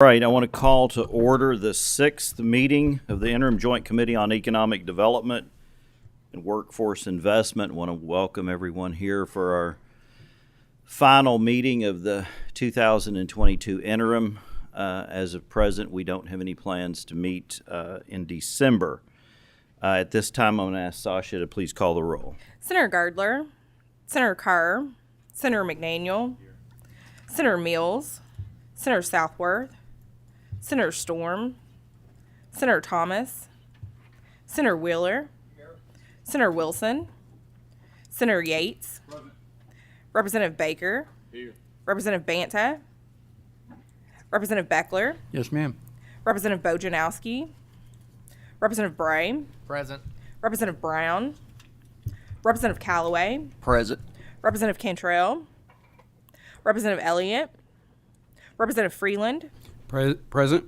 All right, I want to call to order the sixth meeting of the Interim Joint Committee on Economic Development and Workforce Investment. I want to welcome everyone here for our final meeting of the 2022 interim. As of present, we don't have any plans to meet in December. At this time, I'm going to ask Sasha to please call the roll. Senator Gardler, Senator Carr, Senator McDaniel, Senator Mills, Senator Southworth, Senator Storm, Senator Thomas, Senator Wheeler, Senator Wilson, Senator Yates, present. Representative Baker, here. Representative Banta, Representative Beckler, yes, ma'am. Representative Bojanowski, Representative Bray, Present. Representative Brown, Representative Callaway, Present. Representative Cantrell, Representative Elliott, Representative Freeland, Present.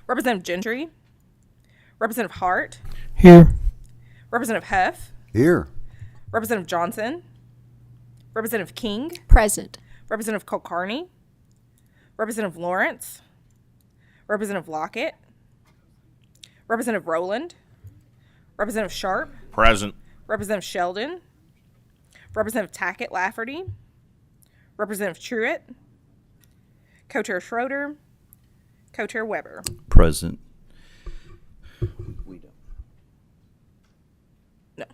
Representative Gentry, Representative Hart, Here. Representative Huff, Here. Representative Johnson, Representative King, Present. Representative Kulkarni, Representative Lawrence, Representative Lockett, Representative Rowland, Representative Sharp, Present. Representative Sheldon, Representative Tackett Lafferty, Representative Truitt, Co-Chair Schroeder, Co-Chair Weber. Present. We don't. No.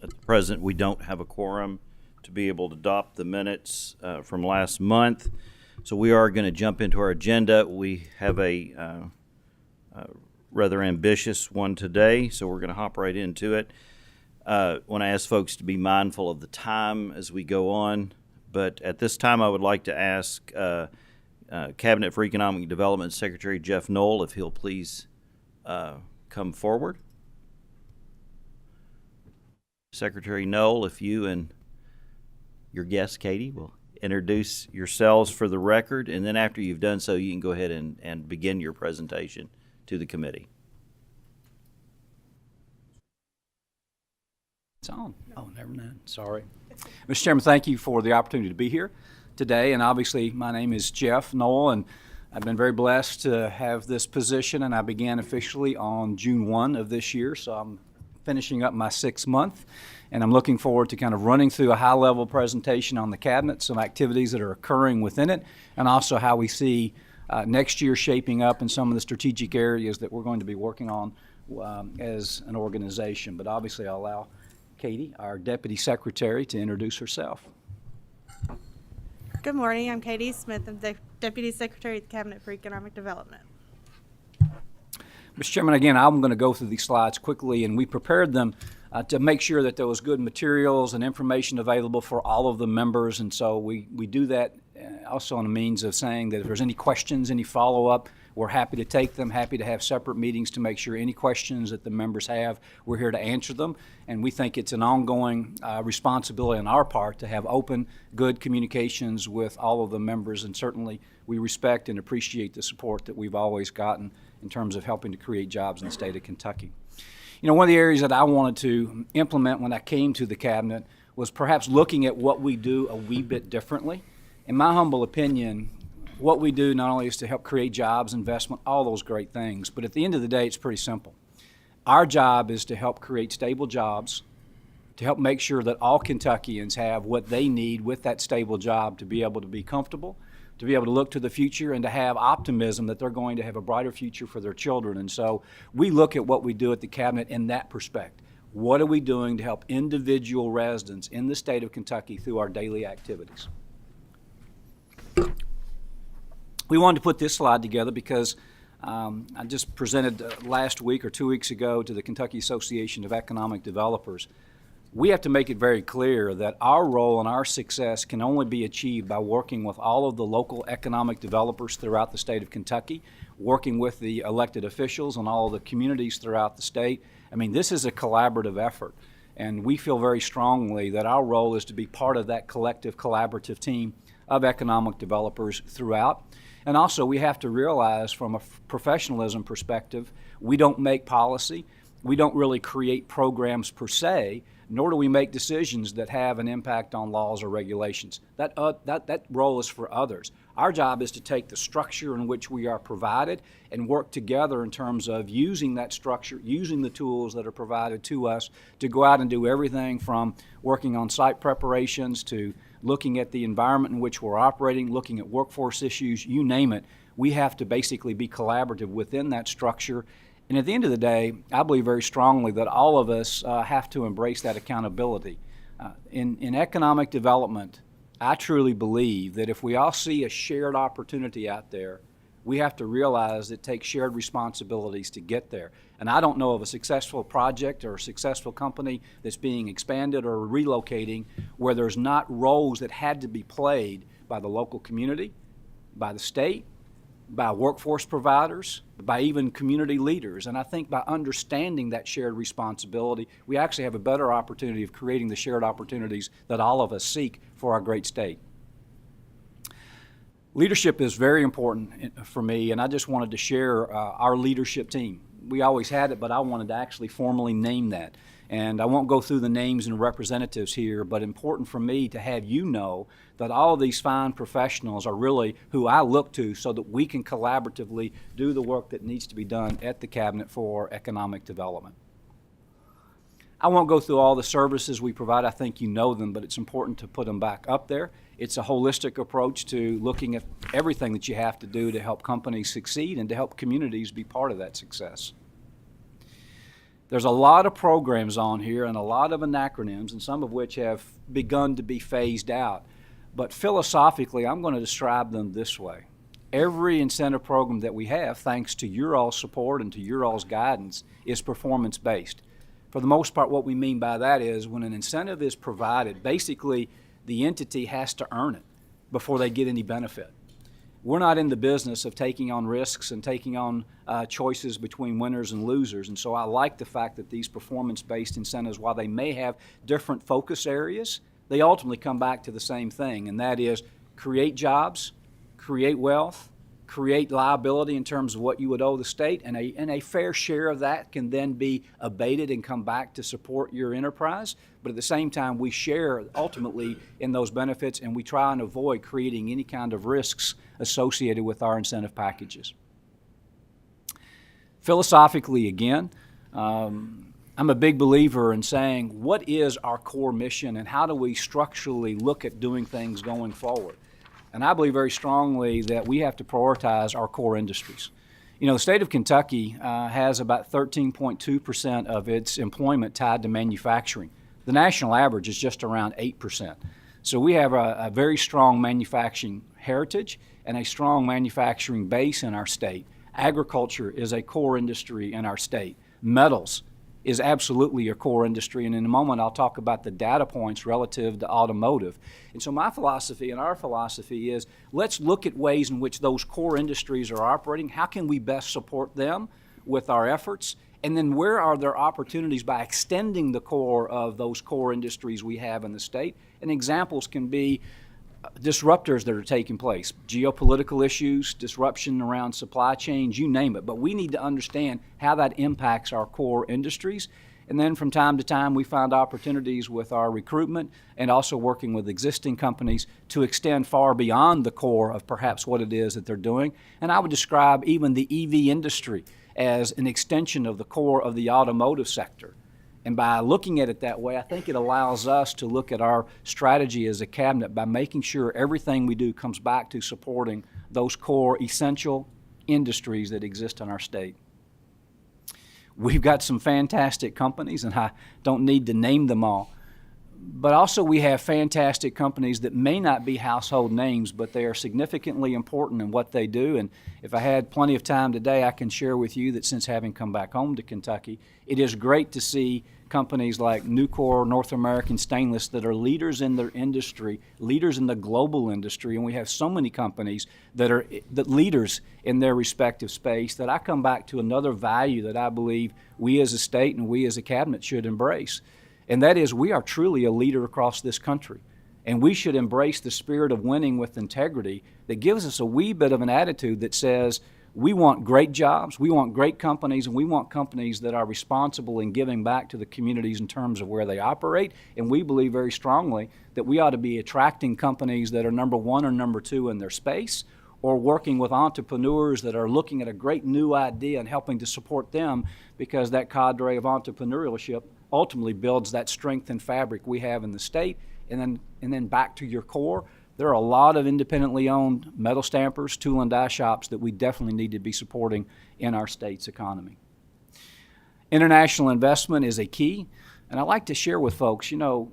At present, we don't have a quorum to be able to adopt the minutes from last month. So we are going to jump into our agenda. We have a rather ambitious one today, so we're going to hop right into it. I want to ask folks to be mindful of the time as we go on, but at this time I would like to ask Cabinet for Economic Development Secretary Jeff Knoll if he'll please come forward. Secretary Knoll, if you and your guest Katie will introduce yourselves for the record, and then after you've done so, you can go ahead and begin your presentation to the committee. It's on. Oh, never mind. Sorry. Mr. Chairman, thank you for the opportunity to be here today. And obviously, my name is Jeff Knoll, and I've been very blessed to have this position, and I began officially on June 1 of this year. So I'm finishing up my 6th month, and I'm looking forward to kind of running through a high-level presentation on the cabinet, some activities that are occurring within it, and also how we see next year shaping up in some of the strategic areas that we're going to be working on as an organization. But obviously, I'll allow Katie, our Deputy Secretary, to introduce herself. Good morning. I'm Katie Smith. I'm the Deputy Secretary of the Cabinet for Economic Development. Mr. Chairman, again, I'm going to go through these slides quickly, and we prepared them to make sure that there was good materials and information available for all of the members, and so we do that also on a means of saying that if there's any questions, any follow-up, we're happy to take them, happy to have separate meetings to make sure any questions that the members have, we're here to answer them. And we think it's an ongoing responsibility on our part to have open, good communications with all of the members. And certainly we respect and appreciate the support that we've always gotten in terms of helping to create jobs in the state of Kentucky. You know, one of the areas that I wanted to implement when I came to the cabinet was perhaps looking at what we do a wee bit differently. In my humble opinion, what we do not only is to help create jobs, investment, all those great things, but at the end of the day, it's pretty simple. Our job is to help create stable jobs, to help make sure that all Kentuckians have what they need with that stable job to be able to be comfortable, to be able to look to the future, and to have optimism that they're going to have a brighter future for their children. And so we look at what we do at the cabinet in that perspective. What are we doing to help individual residents in the state of Kentucky through our daily activities? We wanted to put this slide together because I just presented last week or 2 weeks ago to the Kentucky Association of Economic Developers. We have to make it very clear that our role and our success can only be achieved by working with all of the local economic developers throughout the state of Kentucky, working with the elected officials and all of the communities throughout the state. I mean, this is a collaborative effort, and we feel very strongly that our role is to be part of that collective, collaborative team of economic developers throughout. And also, we have to realize from a professionalism perspective, we don't make policy. We don't really create programs per se, nor do we make decisions that have an impact on laws or regulations. That role is for others. Our job is to take the structure in which we are provided and work together in terms of using that structure, using the tools that are provided to us to go out and do everything from working on site preparations to looking at the environment in which we're operating, looking at workforce issues, you name it. We have to basically be collaborative within that structure. And at the end of the day, I believe very strongly that all of us have to embrace that accountability. In economic development, I truly believe that if we all see a shared opportunity out there, we have to realize it takes shared responsibilities to get there. And I don't know of a successful project or a successful company that's being expanded or relocating where there's not roles that had to be played by the local community, by the state, by workforce providers, by even community leaders. And I think by understanding that shared responsibility, we actually have a better opportunity of creating the shared opportunities that all of us seek for our great state. Leadership is very important for me, and I just wanted to share our leadership team. We always had it, but I wanted to actually formally name that. And I won't go through the names and representatives here, but important for me to have you know that all of these fine professionals are really who I look to so that we can collaboratively do the work that needs to be done at the Cabinet for economic development. I won't go through all the services we provide. I think you know them, but it's important to put them back up there. It's a holistic approach to looking at everything that you have to do to help companies succeed and to help communities be part of that success. There's a lot of programs on here and a lot of acronyms, and some of which have begun to be phased out. But philosophically, I'm going to describe them this way. Every incentive program that we have, thanks to your all's support and to your all's guidance, is performance-based. For the most part, what we mean by that is when an incentive is provided, basically the entity has to earn it before they get any benefit. We're not in the business of taking on risks and taking on choices between winners and losers. And so I like the fact that these performance-based incentives, while they may have different focus areas, they ultimately come back to the same thing, and that is create jobs, create wealth, create liability in terms of what you would owe the state, and a fair share of that can then be abated and come back to support your enterprise. But at the same time, we share ultimately in those benefits, and we try and avoid creating any kind of risks associated with our incentive packages. Philosophically, again, I'm a big believer in saying what is our core mission and how do we structurally look at doing things going forward. And I believe very strongly that we have to prioritize our core industries. You know, the state of Kentucky has about 13.2% of its employment tied to manufacturing. The national average is just around 8%. So we have a very strong manufacturing heritage and a strong manufacturing base in our state. Agriculture is a core industry in our state. Metals is absolutely a core industry, and in a moment I'll talk about the data points relative to automotive. And so my philosophy and our philosophy is let's look at ways in which those core industries are operating. How can we best support them with our efforts? And then where are there opportunities by extending the core of those core industries we have in the state? And examples can be disruptors that are taking place, geopolitical issues, disruption around supply chains, you name it. But we need to understand how that impacts our core industries. And then from time to time, we find opportunities with our recruitment and also working with existing companies to extend far beyond the core of perhaps what it is that they're doing. And I would describe even the EV industry as an extension of the core of the automotive sector. And by looking at it that way, I think it allows us to look at our strategy as a cabinet by making sure everything we do comes back to supporting those core essential industries that exist in our state. We've got some fantastic companies, and I don't need to name them all. But also we have fantastic companies that may not be household names, but they are significantly important in what they do. And if I had plenty of time today, I can share with you that since having come back home to Kentucky, it is great to see companies like Nucor, North American Stainless, that are leaders in their industry, leaders in the global industry, and we have so many companies that are leaders in their respective space that I come back to another value that I believe we as a state and we as a cabinet should embrace. And that is we are truly a leader across this country. And we should embrace the spirit of winning with integrity that gives us a wee bit of an attitude that says We want great jobs, we want great companies, and we want companies that are responsible in giving back to the communities in terms of where they operate. And we believe very strongly that we ought to be attracting companies that are number one or number two in their space, or working with entrepreneurs that are looking at a great new idea and helping to support them, because that cadre of entrepreneurship ultimately builds that strength and fabric we have in the state. And then back to your core, there are a lot of independently owned metal stampers, tool and die shops that we definitely need to be supporting in our state's economy. International investment is a key, and I like to share with folks,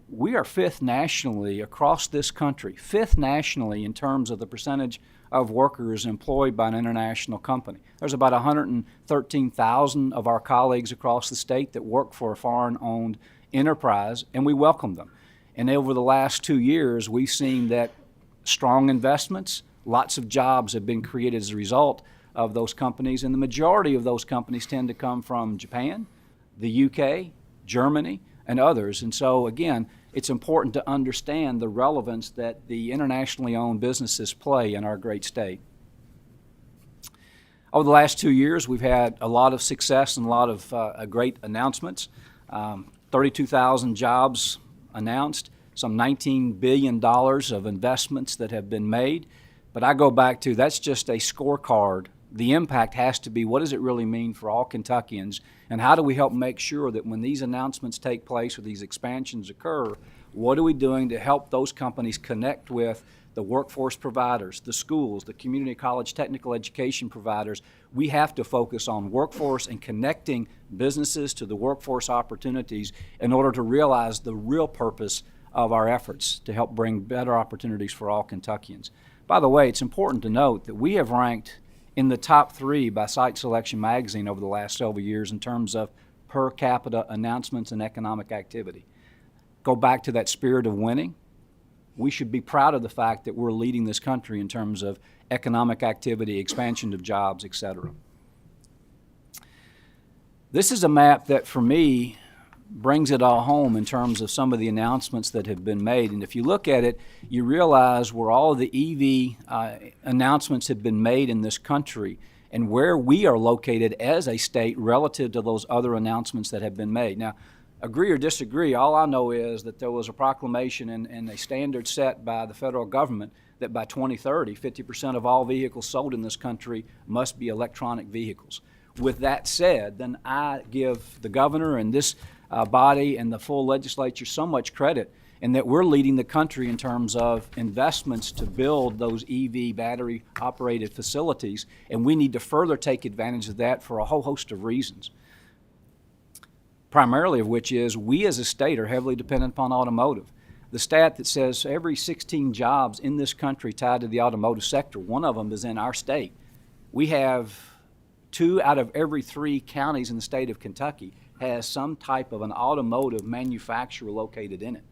we are fifth nationally across this country, fifth nationally in terms of the percentage of workers employed by an international company. There's about 113,000 of our colleagues across the state that work for a foreign-owned enterprise, and we welcome them. And over the last 2 years, we've seen that strong investments, lots of jobs have been created as a result of those companies, and the majority of those companies tend to come from Japan, the UK, Germany, and others. And so, again, it's important to understand the relevance that the internationally owned businesses play in our great state. Over the last 2 years, we've had a lot of success and a lot of great announcements. 32,000 jobs announced, some $19 billion of investments that have been made. But I go back to, that's just a scorecard. The impact has to be, what does it really mean for all Kentuckians, and how do we help make sure that when these announcements take place or these expansions occur, what are we doing to help those companies connect with the workforce providers, the schools, the community college technical education providers? We have to focus on workforce and connecting businesses to the workforce opportunities in order to realize the real purpose of our efforts to help bring better opportunities for all Kentuckians. By the way, it's important to note that we have ranked in the top 3 by Site Selection Magazine over the last several years in terms of per capita announcements and economic activity. Go back to that spirit of winning. We should be proud of the fact that we're leading this country in terms of economic activity, expansion of jobs, etc. This is a map that, for me, brings it all home in terms of some of the announcements that have been made. And if you look at it, you realize where all of the EV announcements have been made in this country and where we are located as a state relative to those other announcements that have been made. Now, agree or disagree, all I know is that there was a proclamation and a standard set by the federal government that by 2030, 50% of all vehicles sold in this country must be electronic vehicles. With that said, then I give the governor and this body and the full legislature so much credit in that we're leading the country in terms of investments to build those EV battery operated facilities, and we need to further take advantage of that for a whole host of reasons. Primarily of which is we as a state are heavily dependent upon automotive. The stat that says every 16 jobs in this country tied to the automotive sector, one of them is in our state. We have 2 out of every 3 counties in the state of Kentucky has some type of an automotive manufacturer located in it.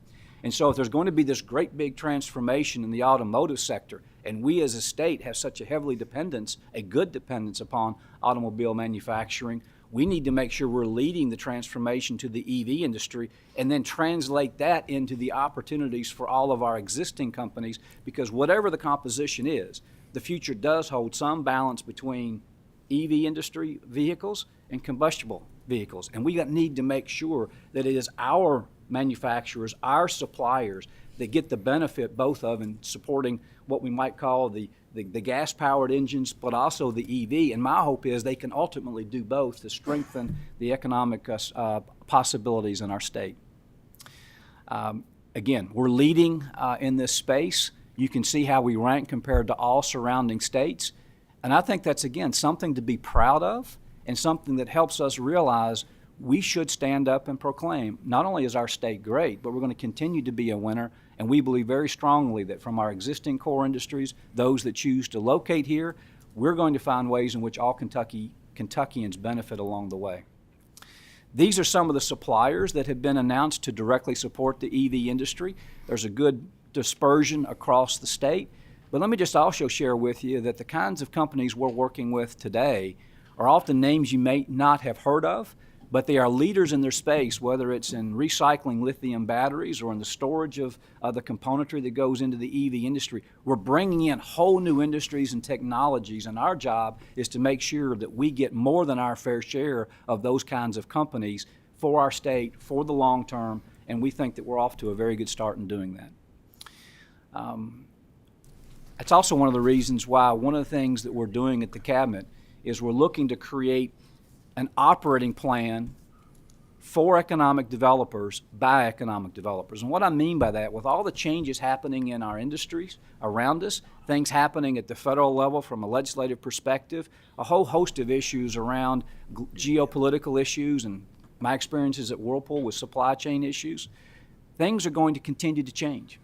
And so if there's going to be this great big transformation in the automotive sector, and we as a state have such a heavily dependence, a good dependence upon automobile manufacturing, we need to make sure we're leading the transformation to the EV industry and then translate that into the opportunities for all of our existing companies, because whatever the composition is, the future does hold some balance between EV industry vehicles and combustible vehicles. And we need to make sure that it is our manufacturers, our suppliers, that get the benefit both of in supporting what we might call the gas-powered engines, but also the EV. And my hope is they can ultimately do both to strengthen the economic possibilities in our state. Again, we're leading in this space. You can see how we rank compared to all surrounding states. And I think that's, again, something to be proud of and something that helps us realize we should stand up and proclaim, not only is our state great, but we're going to continue to be a winner. And we believe very strongly that from our existing core industries, those that choose to locate here, we're going to find ways in which all Kentuckians benefit along the way. These are some of the suppliers that have been announced to directly support the EV industry. There's a good dispersion across the state. But let me just also share with you that the kinds of companies we're working with today are often names you may not have heard of, but they are leaders in their space, whether it's in recycling lithium batteries or in the storage of the componentry that goes into the EV industry. We're bringing in whole new industries and technologies, and our job is to make sure that we get more than our fair share of those kinds of companies for our state, for the long term, and we think that we're off to a very good start in doing that. That's also one of the reasons why one of the things that we're doing at the Cabinet is we're looking to create an operating plan for economic developers by economic developers. And what I mean by that, with all the changes happening in our industries around us, things happening at the federal level from a legislative perspective, a whole host of issues around geopolitical issues and my experiences at Whirlpool with supply chain issues, things are going to continue to change.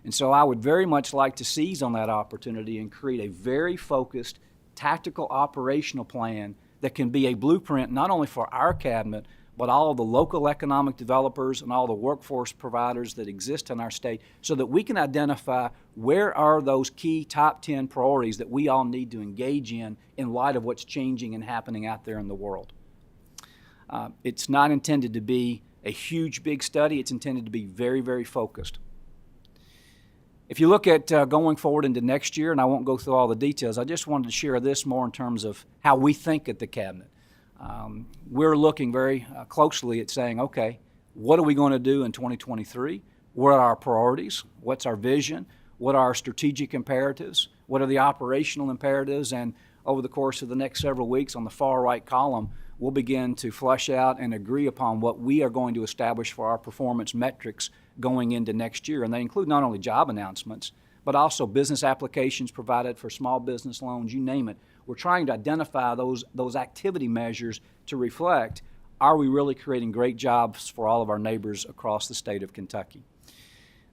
And so I would very much like to seize on that opportunity and create a very focused, tactical operational plan that can be a blueprint not only for our cabinet, but all of the local economic developers and all the workforce providers that exist in our state, so that we can identify where are those key top 10 priorities that we all need to engage in light of what's changing and happening out there in the world. It's not intended to be a huge, big study. It's intended to be very, very focused. If you look at going forward into next year, and I won't go through all the details, I just wanted to share this more in terms of how we think at the Cabinet. We're looking very closely at saying, okay, what are we going to do in 2023? What are our priorities? What's our vision? What are our strategic imperatives? What are the operational imperatives? And over the course of the next several weeks on the far right column, we'll begin to flesh out and agree upon what we are going to establish for our performance metrics going into next year. And they include not only job announcements, but also business applications provided for small business loans, you name it. We're trying to identify those activity measures to reflect, are we really creating great jobs for all of our neighbors across the state of Kentucky?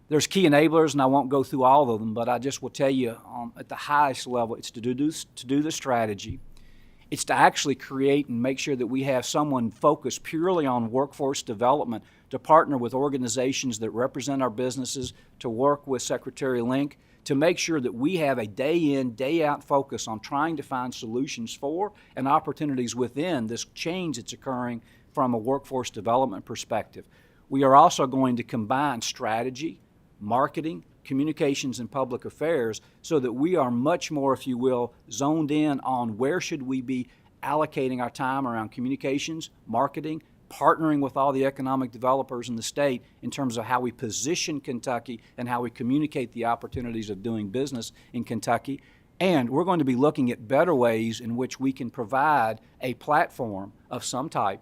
There's key enablers, and I won't go through all of them, but I just will tell you at the highest level, it's to do the strategy. It's to actually create and make sure that we have someone focused purely on workforce development, to partner with organizations that represent our businesses, to work with Secretary Link, to make sure that we have a day in, day out focus on trying to find solutions for and opportunities within this change that's occurring from a workforce development perspective. We are also going to combine strategy, marketing, communications, and public affairs so that we are much more, if you will, zoned in on where should we be allocating our time around communications, marketing, partnering with all the economic developers in the state in terms of how we position Kentucky and how we communicate the opportunities of doing business in Kentucky. And we're going to be looking at better ways in which we can provide a platform of some type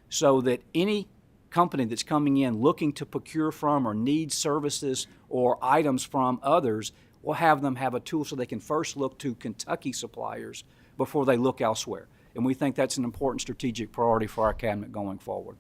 so that any company that's coming in looking to procure from or needs services or items from others, we'll have them have a tool so they can first look to Kentucky suppliers before they look elsewhere. And we think that's an important strategic priority for our cabinet going forward.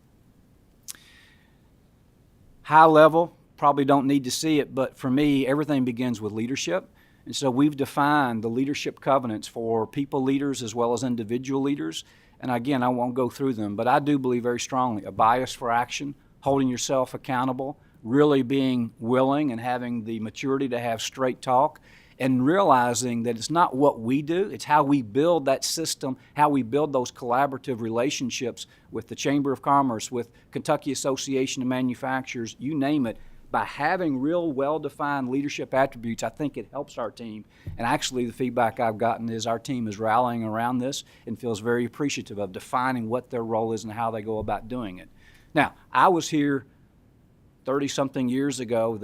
High level, probably don't need to see it, but for me, everything begins with leadership. And so we've defined the leadership covenants for people leaders as well as individual leaders. And again, I won't go through them, but I do believe very strongly a bias for action, holding yourself accountable, really being willing and having the maturity to have straight talk, and realizing that it's not what we do, it's how we build that system, how we build those collaborative relationships with the Chamber of Commerce, with Kentucky Association of Manufacturers, you name it. By having real well-defined leadership attributes, I think it helps our team. And actually the feedback I've gotten is our team is rallying around this and feels very appreciative of defining what their role is and how they go about doing it. Now, I was here 30-something years ago,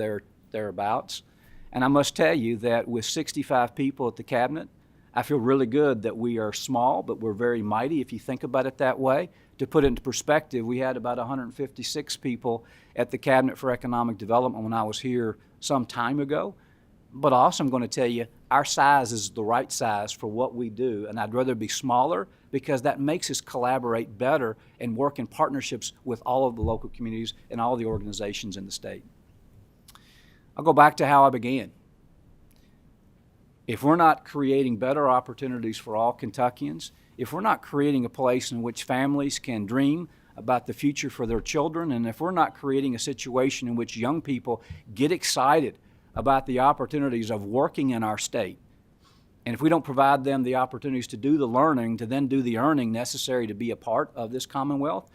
thereabouts, and I must tell you that with 65 people at the cabinet, I feel really good that we are small, but we're very mighty if you think about it that way. To put it into perspective, we had about 156 people at the Cabinet for Economic Development when I was here some time ago. But also I'm going to tell you, our size is the right size for what we do, and I'd rather be smaller because that makes us collaborate better and work in partnerships with all of the local communities and all the organizations in the state. I'll go back to how I began. If we're not creating better opportunities for all Kentuckians, if we're not creating a place in which families can dream about the future for their children, and if we're not creating a situation in which young people get excited about the opportunities of working in our state, and if we don't provide them the opportunities to do the learning, to then do the earning necessary to be a part of this Commonwealth,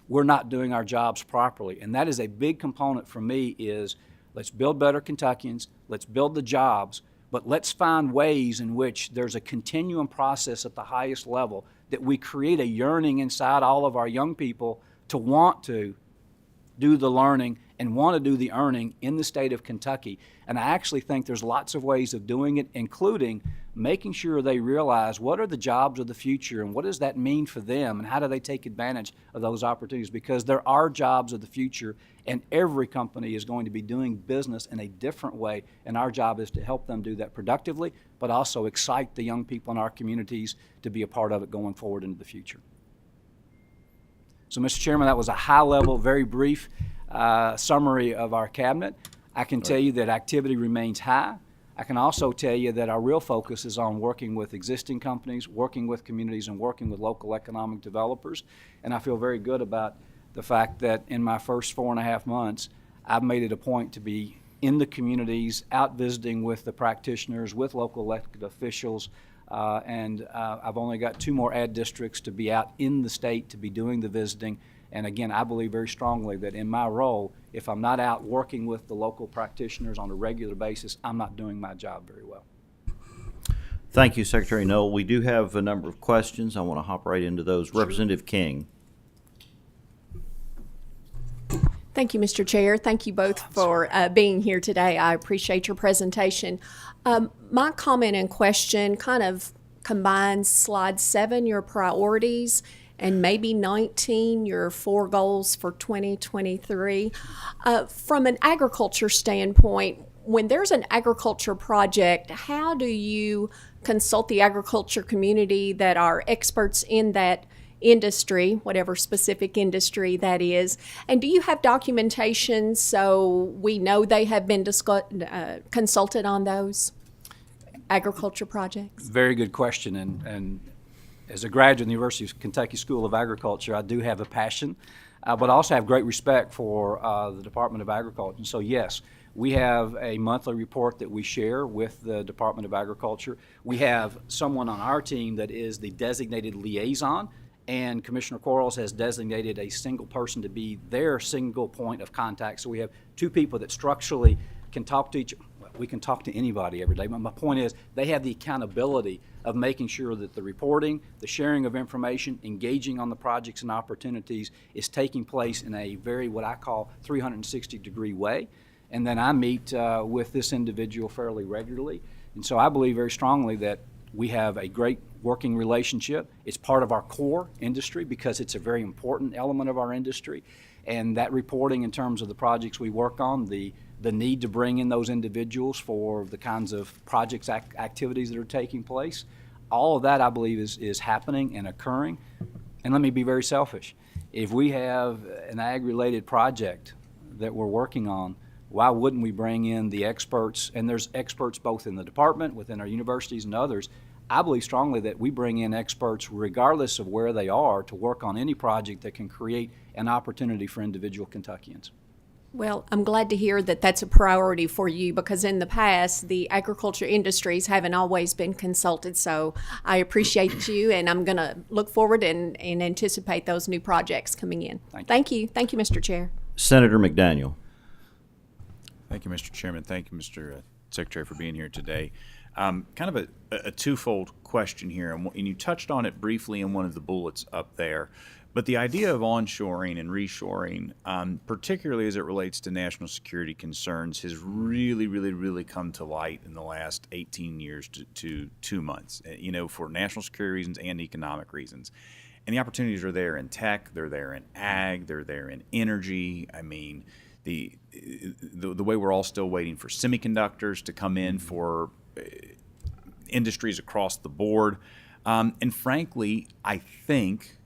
we're not doing our jobs properly. And that is a big component for me is let's build better Kentuckians, let's build the jobs, but let's find ways in which there's a continuum process at the highest level that we create a yearning inside all of our young people to want to do the learning and want to do the earning in the state of Kentucky. And I actually think there's lots of ways of doing it, including making sure they realize what are the jobs of the future and what does that mean for them and how do they take advantage of those opportunities, because there are jobs of the future and every company is going to be doing business in a different way, and our job is to help them do that productively, but also excite the young people in our communities to be a part of it going forward into the future. So, Mr. Chairman, that was a high-level, very brief summary of our cabinet. I can tell you that activity remains high. I can also tell you that our real focus is on working with existing companies, working with communities, and working with local economic developers. And I feel very good about the fact that in my first 4.5 months, I've made it a point to be in the communities, out visiting with the practitioners, with local elected officials, and I've only got 2 more ad districts to be out in the state to be doing the visiting. And again, I believe very strongly that in my role, if I'm not out working with the local practitioners on a regular basis, I'm not doing my job very well. Thank you, Secretary Noel. We do have a number of questions. I want to hop right into those. Sure. Representative King. Thank you, Mr. Chair. Thank you both for being here today. I appreciate your presentation. My comment and question kind of combines slide 7, your priorities, and maybe 19, your 4 goals for 2023. From an agriculture standpoint, when there's an agriculture project, how do you consult the agriculture community that are experts in that industry, whatever specific industry that is? And do you have documentation so we know they have been consulted on those agriculture projects? Very good question. And as a graduate of the University of Kentucky School of Agriculture, I do have a passion, but I also have great respect for the Department of Agriculture. And so yes, we have a monthly report that we share with the Department of Agriculture. We have someone on our team that is the designated liaison, and Commissioner Quarles has designated a single person to be their single point of contact. So we have 2 people that structurally can talk to each other. We can talk to anybody every day, but my point is they have the accountability of making sure that the reporting, the sharing of information, engaging on the projects and opportunities is taking place in a very, what I call, 360-degree way. And then I meet with this individual fairly regularly. And so I believe very strongly that we have a great working relationship. It's part of our core industry because it's a very important element of our industry. And that reporting in terms of the projects we work on, the need to bring in those individuals for the kinds of projects, activities that are taking place, all of that I believe is happening and occurring. And let me be very selfish. If we have an ag-related project that we're working on, why wouldn't we bring in the experts? And there's experts both in the department, within our universities and others. I believe strongly that we bring in experts regardless of where they are to work on any project that can create an opportunity for individual Kentuckians. Well, I'm glad to hear that that's a priority for you, because in the past, the agriculture industries haven't always been consulted. So I appreciate you, and I'm going to look forward and anticipate those new projects coming in. Thank you. Thank you, Mr. Chair. Senator McDaniel. Thank you, Mr. Chairman. Thank you, Mr. Secretary, for being here today. Kind of a twofold question here, and you touched on it briefly in one of the bullets up there. But the idea of onshoring and reshoring, particularly as it relates to national security concerns, has really come to light in the last 18 years to 2 months, for national security reasons and economic reasons. And the opportunities are there in tech, they're there in ag, they're there in energy. I mean, the way we're all still waiting for semiconductors to come in for industries across the board. And frankly, I think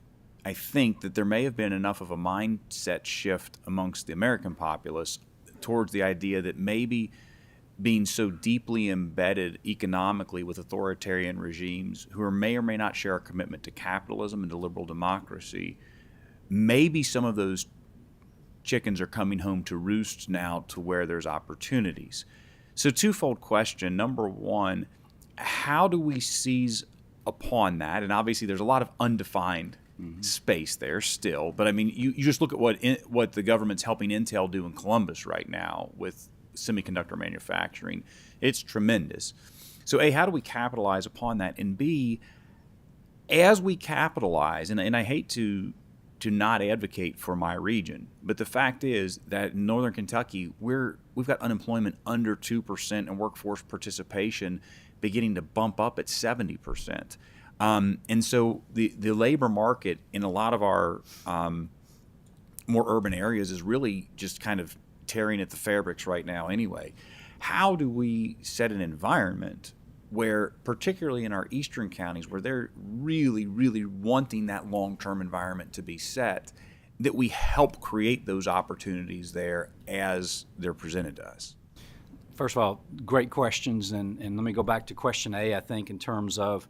that there may have been enough of a mindset shift amongst the American populace towards the idea that maybe being so deeply embedded economically with authoritarian regimes who may or may not share our commitment to capitalism and to liberal democracy, maybe some of those chickens are coming home to roost now to where there's opportunities. So twofold question. Number one, how do we seize upon that? And obviously there's a lot of undefined space there still. But I mean, you just look at what the government's helping Intel do in Columbus right now with semiconductor manufacturing. It's tremendous. So A, how do we capitalize upon that? And B, as we capitalize, and I hate to not advocate for my region, but the fact is that in Northern Kentucky, we've got unemployment under 2% and workforce participation beginning to bump up at 70%. And so the labor market in a lot of our more urban areas is really just kind of tearing at the fabrics right now anyway. How do we set an environment where, particularly in our eastern counties, where they're really, really wanting that long-term environment to be set, that we help create those opportunities there as they're presented to us? First of all, great questions, and let me go back to question A, I think, in terms of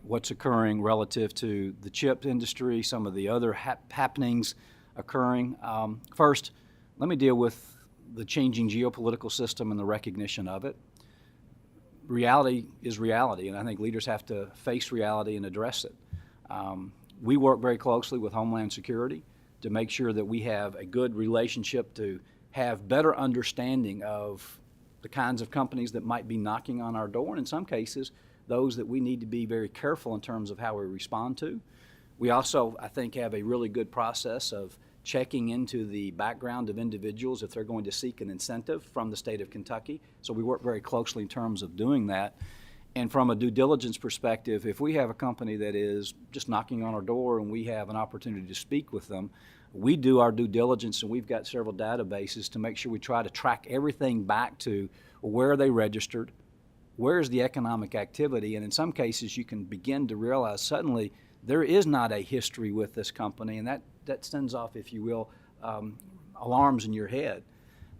what's occurring relative to the chip industry, some of the other happenings occurring. First, let me deal with the changing geopolitical system and the recognition of it. Reality is reality, and I think leaders have to face reality and address it. We work very closely with Homeland Security to make sure that we have a good relationship, to have better understanding of the kinds of companies that might be knocking on our door, and in some cases, those that we need to be very careful in terms of how we respond to. We also, I think, have a really good process of checking into the background of individuals if they're going to seek an incentive from the state of Kentucky. So we work very closely in terms of doing that. And from a due diligence perspective, if we have a company that is just knocking on our door and we have an opportunity to speak with them, we do our due diligence, and we've got several databases to make sure we try to track everything back to where are they registered, where is the economic activity, and in some cases you can begin to realize suddenly there is not a history with this company, and that sends off, if you will, alarms in your head.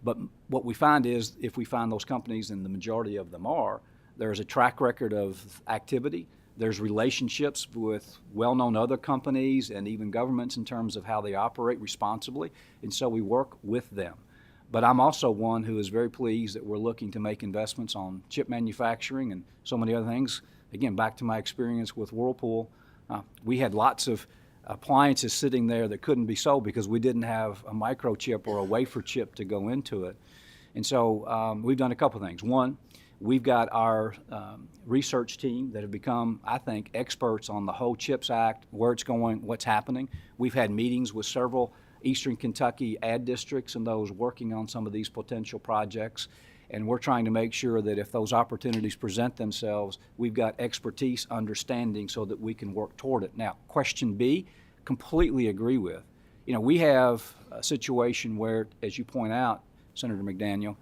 But what we find is if we find those companies, and the majority of them are, there's a track record of activity, there's relationships with well-known other companies and even governments in terms of how they operate responsibly, and so we work with them. But I'm also one who is very pleased that we're looking to make investments on chip manufacturing and so many other things. Again, back to my experience with Whirlpool, we had lots of appliances sitting there that couldn't be sold because we didn't have a microchip or a wafer chip to go into it. And so we've done a couple of things. One, we've got our research team that have become, I think, experts on the whole CHIPS Act, where it's going, what's happening. We've had meetings with several Eastern Kentucky ad districts and those working on some of these potential projects. And we're trying to make sure that if those opportunities present themselves, we've got expertise, understanding, so that we can work toward it. Now, question B, completely agree with. You know, we have a situation where, as you point out, Senator McDaniel,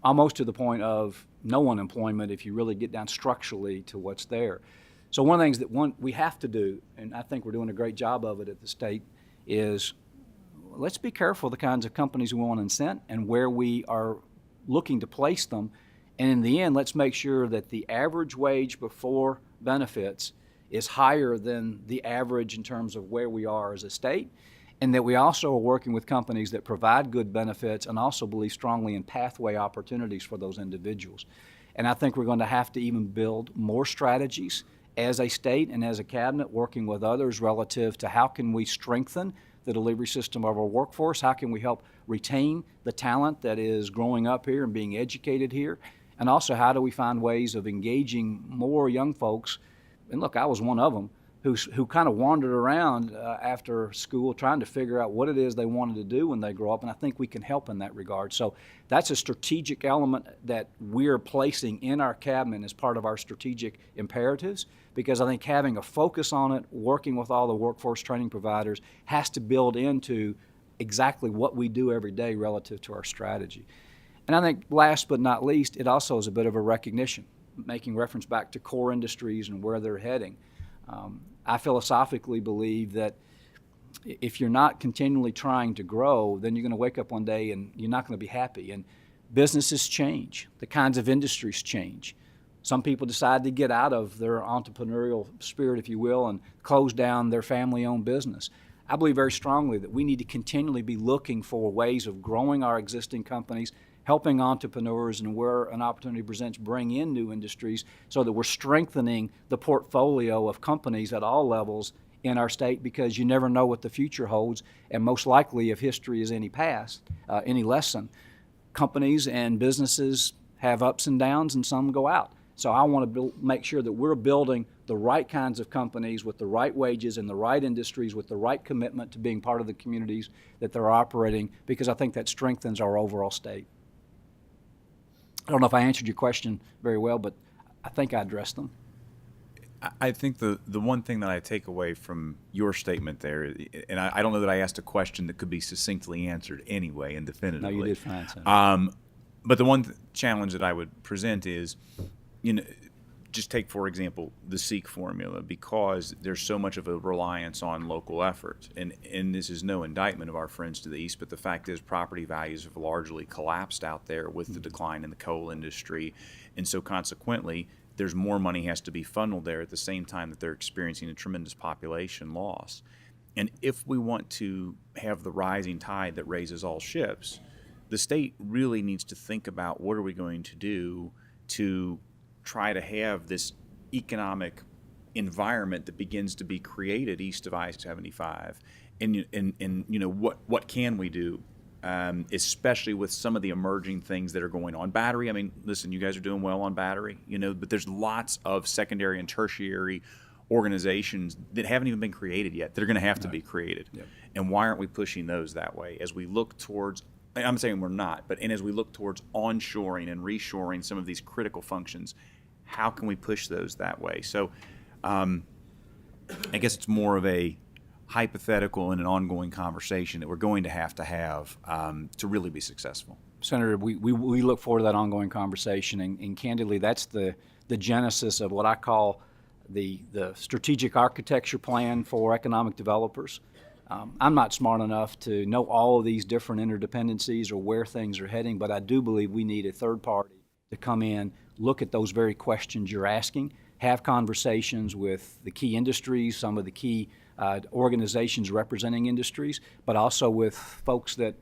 almost to the point of no unemployment if you really get down structurally to what's there. So one of the things that we have to do, and I think we're doing a great job of it at the state, is let's be careful of the kinds of companies we want to incent and where we are looking to place them. And in the end, let's make sure that the average wage before benefits is higher than the average in terms of where we are as a state, and that we also are working with companies that provide good benefits and also believe strongly in pathway opportunities for those individuals. And I think we're going to have to even build more strategies as a state and as a cabinet, working with others relative to how can we strengthen the delivery system of our workforce, how can we help retain the talent that is growing up here and being educated here, and also how do we find ways of engaging more young folks. And look, I was one of them who kind of wandered around after school trying to figure out what it is they wanted to do when they grow up, and I think we can help in that regard. So that's a strategic element that we're placing in our cabinet as part of our strategic imperatives, because I think having a focus on it, working with all the workforce training providers, has to build into exactly what we do every day relative to our strategy. And I think last but not least, it also is a bit of a recognition, making reference back to core industries and where they're heading. I philosophically believe that if you're not continually trying to grow, then you're going to wake up one day and you're not going to be happy. And businesses change. The kinds of industries change. Some people decide to get out of their entrepreneurial spirit, if you will, and close down their family-owned business. I believe very strongly that we need to continually be looking for ways of growing our existing companies, helping entrepreneurs, and where an opportunity presents, bring in new industries so that we're strengthening the portfolio of companies at all levels in our state because you never know what the future holds. And most likely, if history is any lesson, companies and businesses have ups and downs and some go out. So I want to make sure that we're building the right kinds of companies with the right wages in the right industries with the right commitment to being part of the communities that they're operating, because I think that strengthens our overall state. I don't know if I answered your question very well, but I think I addressed them. I think the one thing that I take away from your statement there, and I don't know that I asked a question that could be succinctly answered anyway and definitively. No, you did fine, Senator. But the one challenge that I would present is, just take, for example, the SEEK formula, because there's so much of a reliance on local effort. And this is no indictment of our friends to the east, but the fact is property values have largely collapsed out there with the decline in the coal industry. And so consequently, there's more money has to be funneled there at the same time that they're experiencing a tremendous population loss. And if we want to have the rising tide that raises all ships, the state really needs to think about what are we going to do to try to have this economic environment that begins to be created east of I-75, and what can we do, especially with some of the emerging things that are going on. Battery, I mean, listen, you guys are doing well on battery, but there's lots of secondary and tertiary organizations that haven't even been created yet that are going to have to be created. Yep. And why aren't we pushing those that way as we look towards? I'm saying we're not, but as we look towards onshoring and reshoring some of these critical functions, how can we push those that way? So I guess it's more of a hypothetical and an ongoing conversation that we're going to have to really be successful. Senator, we look forward to that ongoing conversation, and candidly, that's the genesis of what I call the strategic architecture plan for economic developers. I'm not smart enough to know all of these different interdependencies or where things are heading, but I do believe we need a third party to come in, look at those very questions you're asking, have conversations with the key industries, some of the key organizations representing industries, but also with folks that,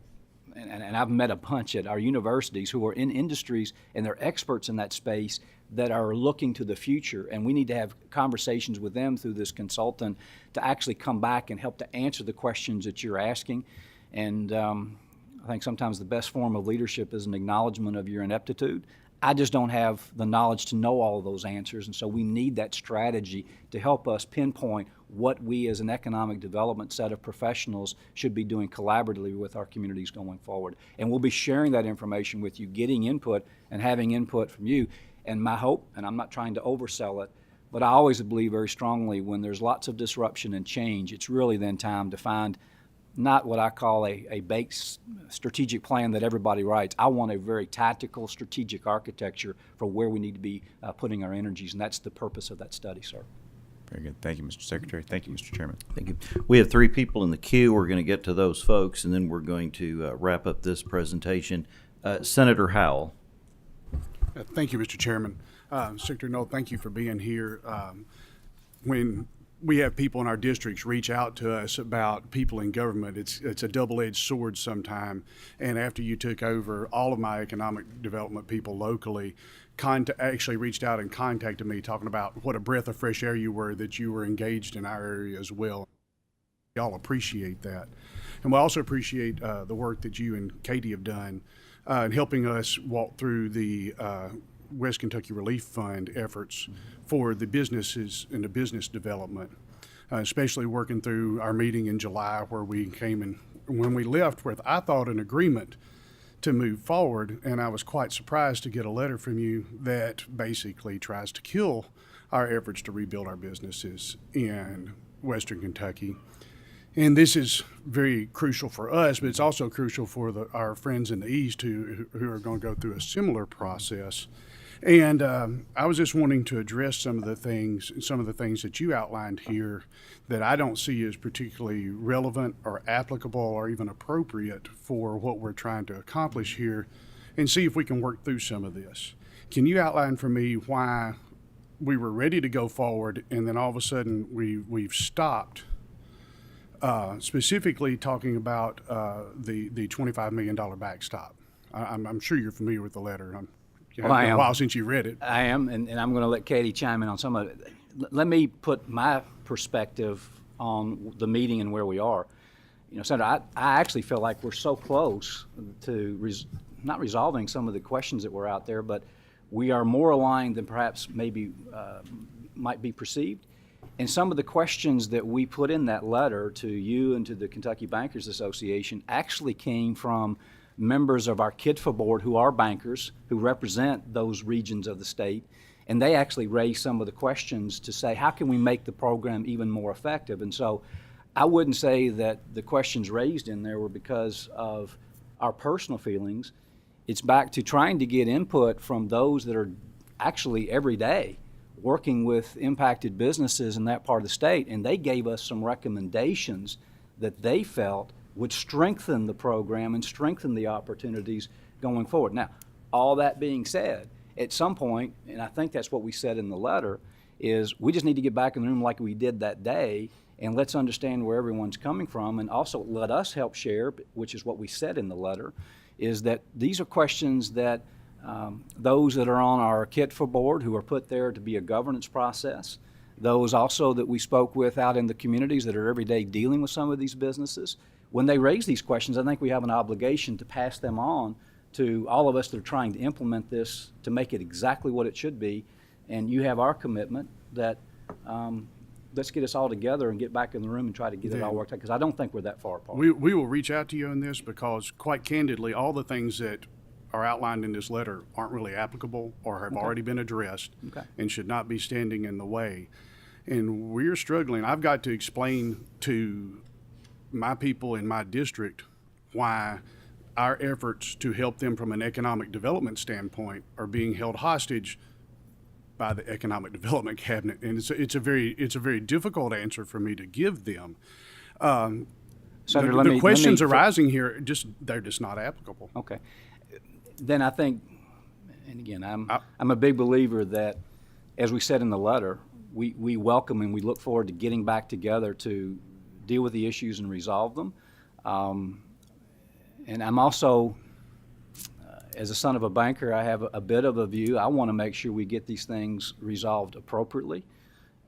and I've met a bunch at our universities who are in industries and they're experts in that space that are looking to the future, and we need to have conversations with them through this consultant to actually come back and help to answer the questions that you're asking. And I think sometimes the best form of leadership is an acknowledgement of your ineptitude. I just don't have the knowledge to know all of those answers, and so we need that strategy to help us pinpoint what we as an economic development set of professionals should be doing collaboratively with our communities going forward. And we'll be sharing that information with you, getting input and having input from you. And my hope, and I'm not trying to oversell it, but I always believe very strongly when there's lots of disruption and change, it's really then time to find not what I call a baked strategic plan that everybody writes. I want a very tactical strategic architecture for where we need to be putting our energies, and that's the purpose of that study, sir. Very good. Thank you, Mr. Secretary. Thank you, Mr. Chairman. Thank you. We have 3 people in the queue. We're going to get to those folks, and then we're going to wrap up this presentation. Senator Howell. Thank you, Mr. Chairman. Secretary Knoll, thank you for being here. When we have people in our districts reach out to us about people in government, it's a double-edged sword sometime. And after you took over, all of my economic development people locally actually reached out and contacted me talking about what a breath of fresh air you were, that you were engaged in our area as well. Y'all appreciate that. And we also appreciate the work that you and Katie have done in helping us walk through the West Kentucky Relief Fund efforts for the businesses and the business development, especially working through our meeting in July where we came and when we left with, I thought, an agreement to move forward, and I was quite surprised to get a letter from you that basically tries to kill our efforts to rebuild our businesses in Western Kentucky. And this is very crucial for us, but it's also crucial for our friends in the East who are going to go through a similar process. And I was just wanting to address some of the things that you outlined here that I don't see as particularly relevant or applicable or even appropriate for what we're trying to accomplish here, and see if we can work through some of this. Can you outline for me why we were ready to go forward and then all of a sudden we've stopped? Specifically talking about the $25 million backstop. I'm sure you're familiar with the letter. It's been a while since you read it. I am, and I'm going to let Katie chime in on some of it. Let me put my perspective on the meeting and where we are. Senator, I actually feel like we're so close to not resolving some of the questions that were out there, but we are more aligned than perhaps maybe might be perceived. And some of the questions that we put in that letter to you and to the Kentucky Bankers Association actually came from members of our KIDFA board who are bankers, who represent those regions of the state. And they actually raised some of the questions to say, how can we make the program even more effective? And so I wouldn't say that the questions raised in there were because of our personal feelings. It's back to trying to get input from those that are actually every day working with impacted businesses in that part of the state, and they gave us some recommendations that they felt would strengthen the program and strengthen the opportunities going forward. Now, all that being said, at some point, and I think that's what we said in the letter, is we just need to get back in the room like we did that day, and let's understand where everyone's coming from, and also let us help share, which is what we said in the letter, is that these are questions that those that are on our KIDFA board who are put there to be a governance process, those also that we spoke with out in the communities that are every day dealing with some of these businesses, when they raise these questions, I think we have an obligation to pass them on to all of us that are trying to implement this to make it exactly what it should be. And you have our commitment that let's get us all together and get back in the room and try to get it all worked out, because I don't think we're that far apart. We will reach out to you on this because, quite candidly, all the things that are outlined in this letter aren't really applicable or have already been addressed and should not be standing in the way. And we're struggling. I've got to explain to my people in my district why our efforts to help them from an economic development standpoint are being held hostage by the Economic Development Cabinet. And it's a very difficult answer for me to give them. Senator, the questions arising here, they're just not applicable. Okay. Then I think, and again, I'm a big believer that, as we said in the letter, we welcome and we look forward to getting back together to deal with the issues and resolve them. And I'm also, as a son of a banker, I have a bit of a view. I want to make sure we get these things resolved appropriately,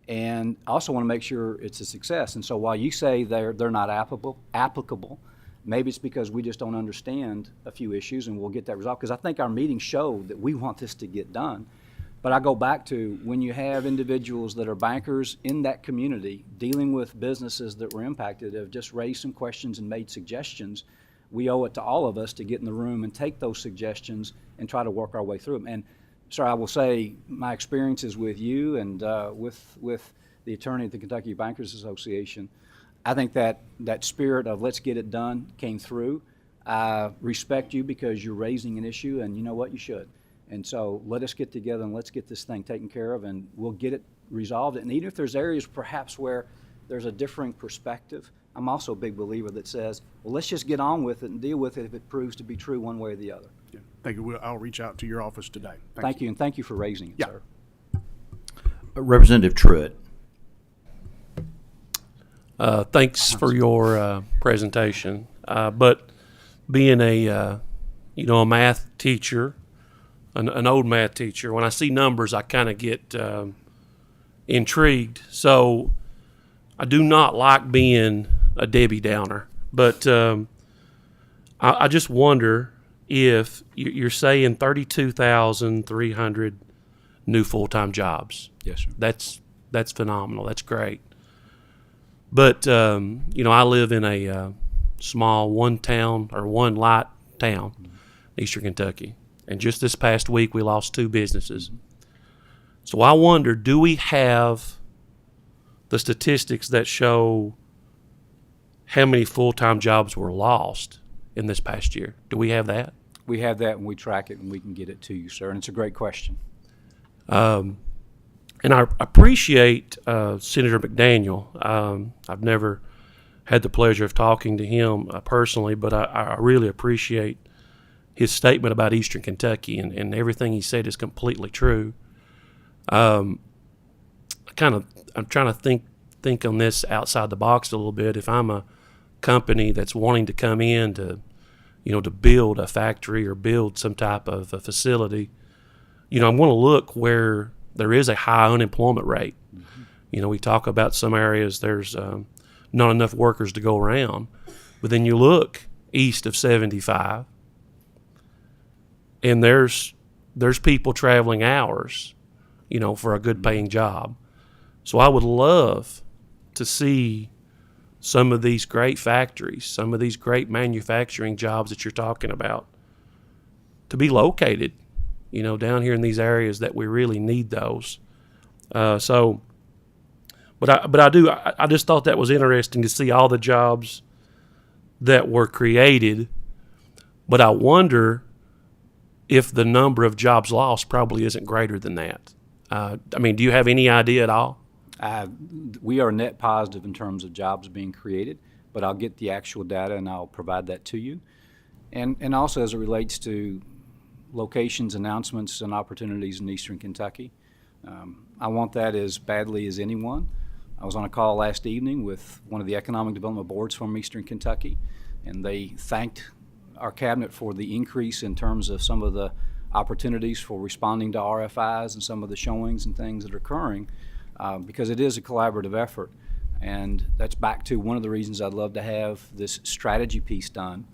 and I also want to make sure it's a success. And so while you say they're not applicable, maybe it's because we just don't understand a few issues, and we'll get that resolved, because I think our meeting showed that we want this to get done. But I go back to when you have individuals that are bankers in that community dealing with businesses that were impacted, have just raised some questions and made suggestions, we owe it to all of us to get in the room and take those suggestions and try to work our way through them. And sir, I will say my experiences with you and with the attorney at the Kentucky Bankers Association, I think that spirit of let's get it done came through. I respect you because you're raising an issue, and you know what, you should. And so let us get together and let's get this thing taken care of, and we'll get it resolved. And even if there's areas perhaps where there's a differing perspective, I'm also a big believer that says, well, let's just get on with it and deal with it if it proves to be true one way or the other. Yeah. Thank you. I'll reach out to your office today. Thank you, and thank you for raising it, sir. Representative Truitt. Thanks for your presentation. But being a math teacher, an old math teacher, when I see numbers, I kind of get intrigued. So I do not like being a Debbie Downer, but I just wonder if you're saying 32,300 new full-time jobs. Yes, sir. That's phenomenal. That's great. But I live in a small one light town, Eastern Kentucky, and just this past week we lost 2 businesses. So I wonder, do we have the statistics that show how many full-time jobs were lost in this past year? Do we have that? We have that, and we track it, and we can get it to you, sir. And it's a great question. And I appreciate Senator McDaniel. I've never had the pleasure of talking to him personally, but I really appreciate his statement about Eastern Kentucky, and everything he said is completely true. I'm trying to think on this outside the box a little bit. If I'm a company that's wanting to come in to build a factory or build some type of a facility, I'm going to look where there is a high unemployment rate. Mm-hmm. We talk about some areas there's not enough workers to go around. But then you look east of 75, and there's people traveling hours, for a good paying job. So I would love to see some of these great factories, some of these great manufacturing jobs that you're talking about, to be located, down here in these areas that we really need those. But I just thought that was interesting to see all the jobs that were created. But I wonder if the number of jobs lost probably isn't greater than that. Do you have any idea at all? We are net positive in terms of jobs being created, but I'll get the actual data and I'll provide that to you. And also as it relates to locations, announcements, and opportunities in Eastern Kentucky, I want that as badly as anyone. I was on a call last evening with one of the economic development boards from Eastern Kentucky, and they thanked our cabinet for the increase in terms of some of the opportunities for responding to RFIs and some of the showings and things that are occurring, because it is a collaborative effort. And that's back to one of the reasons I'd love to have this strategy piece done.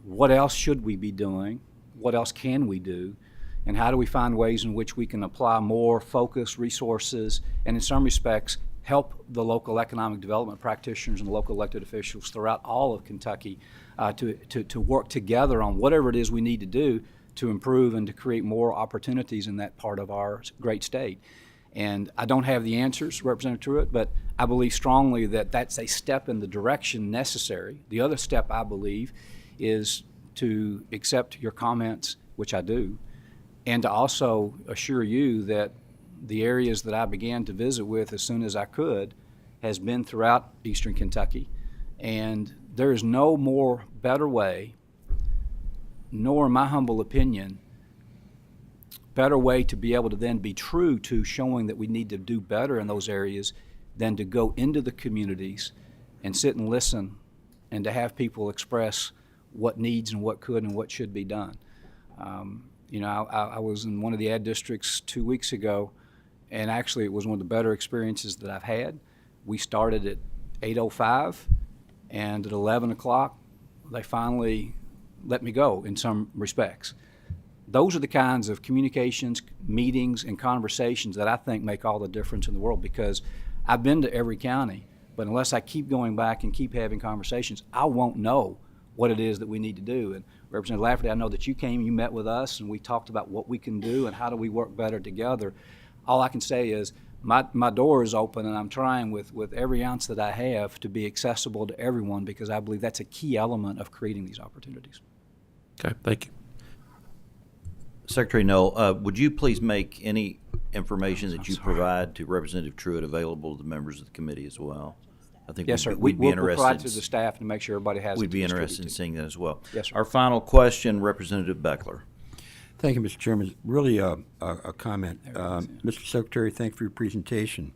What else should we be doing? What else can we do? And how do we find ways in which we can apply more focus, resources, and in some respects, help the local economic development practitioners and local elected officials throughout all of Kentucky to work together on whatever it is we need to do to improve and to create more opportunities in that part of our great state. And I don't have the answers, Representative Truitt, but I believe strongly that that's a step in the direction necessary. The other step, I believe, is to accept your comments, which I do, and to also assure you that the areas that I began to visit with as soon as I could has been throughout Eastern Kentucky. And there is no more better way, nor in my humble opinion, better way to be able to then be true to showing that we need to do better in those areas than to go into the communities and sit and listen and to have people express what needs and what could and what should be done. I was in one of the ad districts 2 weeks ago, and actually it was one of the better experiences that I've had. We started at 8:05, and at 11 o'clock, they finally let me go in some respects. Those are the kinds of communications, meetings, and conversations that I think make all the difference in the world, because I've been to every county, but unless I keep going back and keep having conversations, I won't know what it is that we need to do. And Representative Lafferty, I know that you came, you met with us, and we talked about what we can do and how do we work better together. All I can say is my door is open, and I'm trying with every ounce that I have to be accessible to everyone, because I believe that's a key element of creating these opportunities. Okay, thank you. Secretary Null, would you please make any information that you provide to Representative Truitt available to the members of the committee as well? I think Yes, sir. we'd be We'll interested. provide to the staff to make sure everybody has it We'd to be distribute interested in to. seeing that as well. Yes, sir. Our final question, Representative Beckler. Thank you, Mr. Chairman. Really a comment. Mr. Secretary, thanks for your presentation.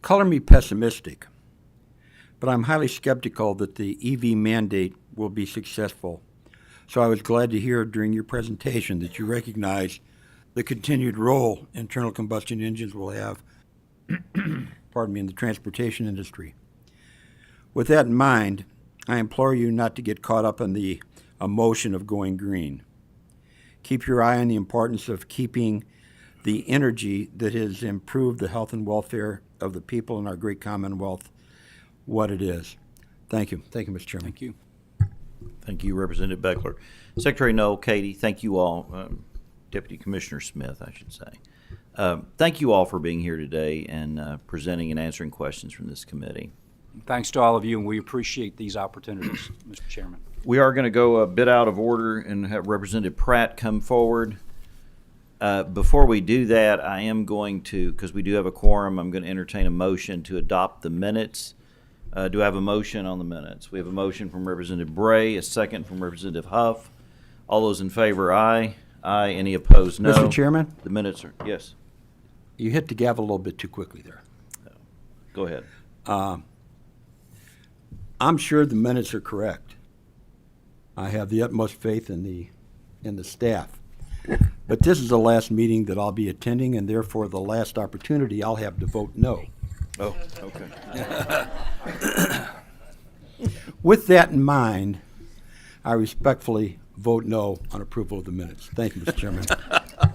Color me pessimistic, but I'm highly skeptical that the EV mandate will be successful. So I was glad to hear during your presentation that you recognize the continued role internal combustion engines will have pardon me, in the transportation industry. With that in mind, I implore you not to get caught up in the emotion of going green. Keep your eye on the importance of keeping the energy that has improved the health and welfare of the people in our great Commonwealth what it is. Thank you. Thank you, Mr. Chairman. Thank you. Thank you, Representative Beckler. Secretary Null, Katie, thank you all. Deputy Commissioner Smith, I should say. Thank you all for being here today and presenting and answering questions from this committee. Thanks to all of you, and we appreciate these opportunities, Mr. Chairman. We are going to go a bit out of order and have Representative Pratt come forward. Before we do that, I am going to, because we do have a quorum, I'm going to entertain a motion to adopt the minutes. Do I have a motion on the minutes? We have a motion from Representative Bray, a second from Representative Huff. All those in favor, aye. Aye. Any opposed, no. Mr. Chairman, The minutes are, yes, you hit the gavel a little bit too quickly there. go ahead. I'm sure the minutes are correct. I have the utmost faith in the staff. But this is the last meeting that I'll be attending, and therefore the last opportunity I'll have to vote no. Oh, okay. With that in mind, I respectfully vote no on approval of the minutes. Thank you, Mr. Chairman.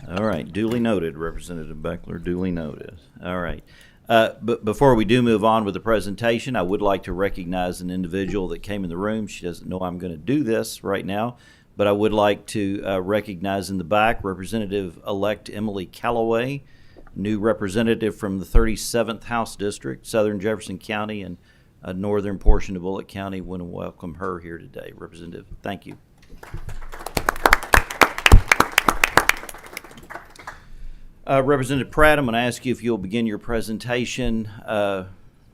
All right, duly noted, Representative Beckler, duly noted. All right. But before we do move on with the presentation, I would like to recognize an individual that came in the room. She doesn't know I'm going to do this right now, but I would like to recognize in the back Representative-elect Emily Callaway, new representative from the 37th House District, Southern Jefferson County, and a northern portion of Bullitt County. Want to welcome her here today. Representative, thank you. Representative Pratt, I'm going to ask you if you'll begin your presentation.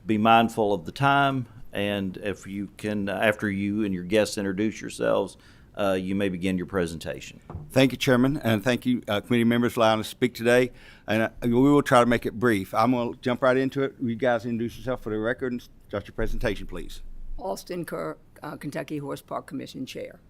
Be mindful of the time, and if you can, after you and your guests introduce yourselves, you may begin your presentation. Thank you, Chairman, and thank you, committee members, for allowing us to speak today. And we will try to make it brief. I'm going to jump right into it. You guys introduce yourself for the record and start your presentation, please. Austin Kerr, Kentucky Horse Park Commission Chair.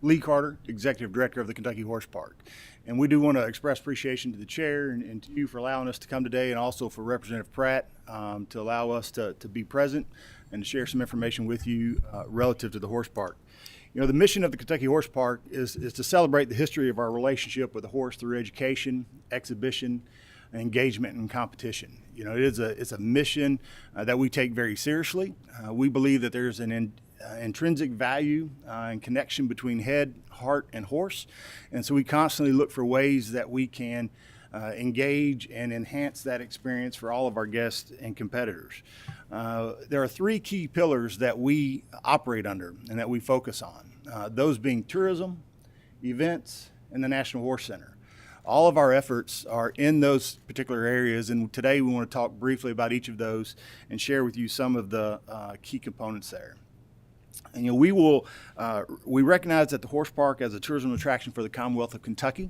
Lee Carter, Executive Director of the Kentucky Horse Park. And we do want to express appreciation to the chair and to you for allowing us to come today, and also for Representative Pratt to allow us to be present and to share some information with you relative to the horse park. You know, the mission of the Kentucky Horse Park is to celebrate the history of our relationship with the horse through education, exhibition, engagement, and competition. You know, it's a mission that we take very seriously. We believe that there's an intrinsic value and connection between head, heart, and horse. And so we constantly look for ways that we can engage and enhance that experience for all of our guests and competitors. There are three key pillars that we operate under and that we focus on, those being tourism, events, and the National Horse Center. All of our efforts are in those particular areas, and today we want to talk briefly about each of those and share with you some of the key components there. And, you know, we recognize that the horse park as a tourism attraction for the Commonwealth of Kentucky.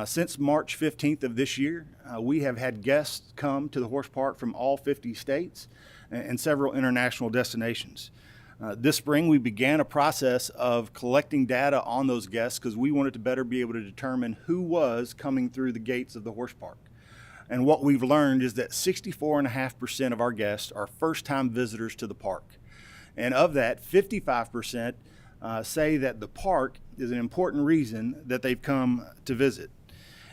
Since March 15th of this year, we have had guests come to the horse park from all 50 states and several international destinations. This spring, we began a process of collecting data on those guests because we wanted to better be able to determine who was coming through the gates of the horse park. And what we've learned is that 64.5% of our guests are first-time visitors to the park. And of that, 55% say that the park is an important reason that they've come to visit.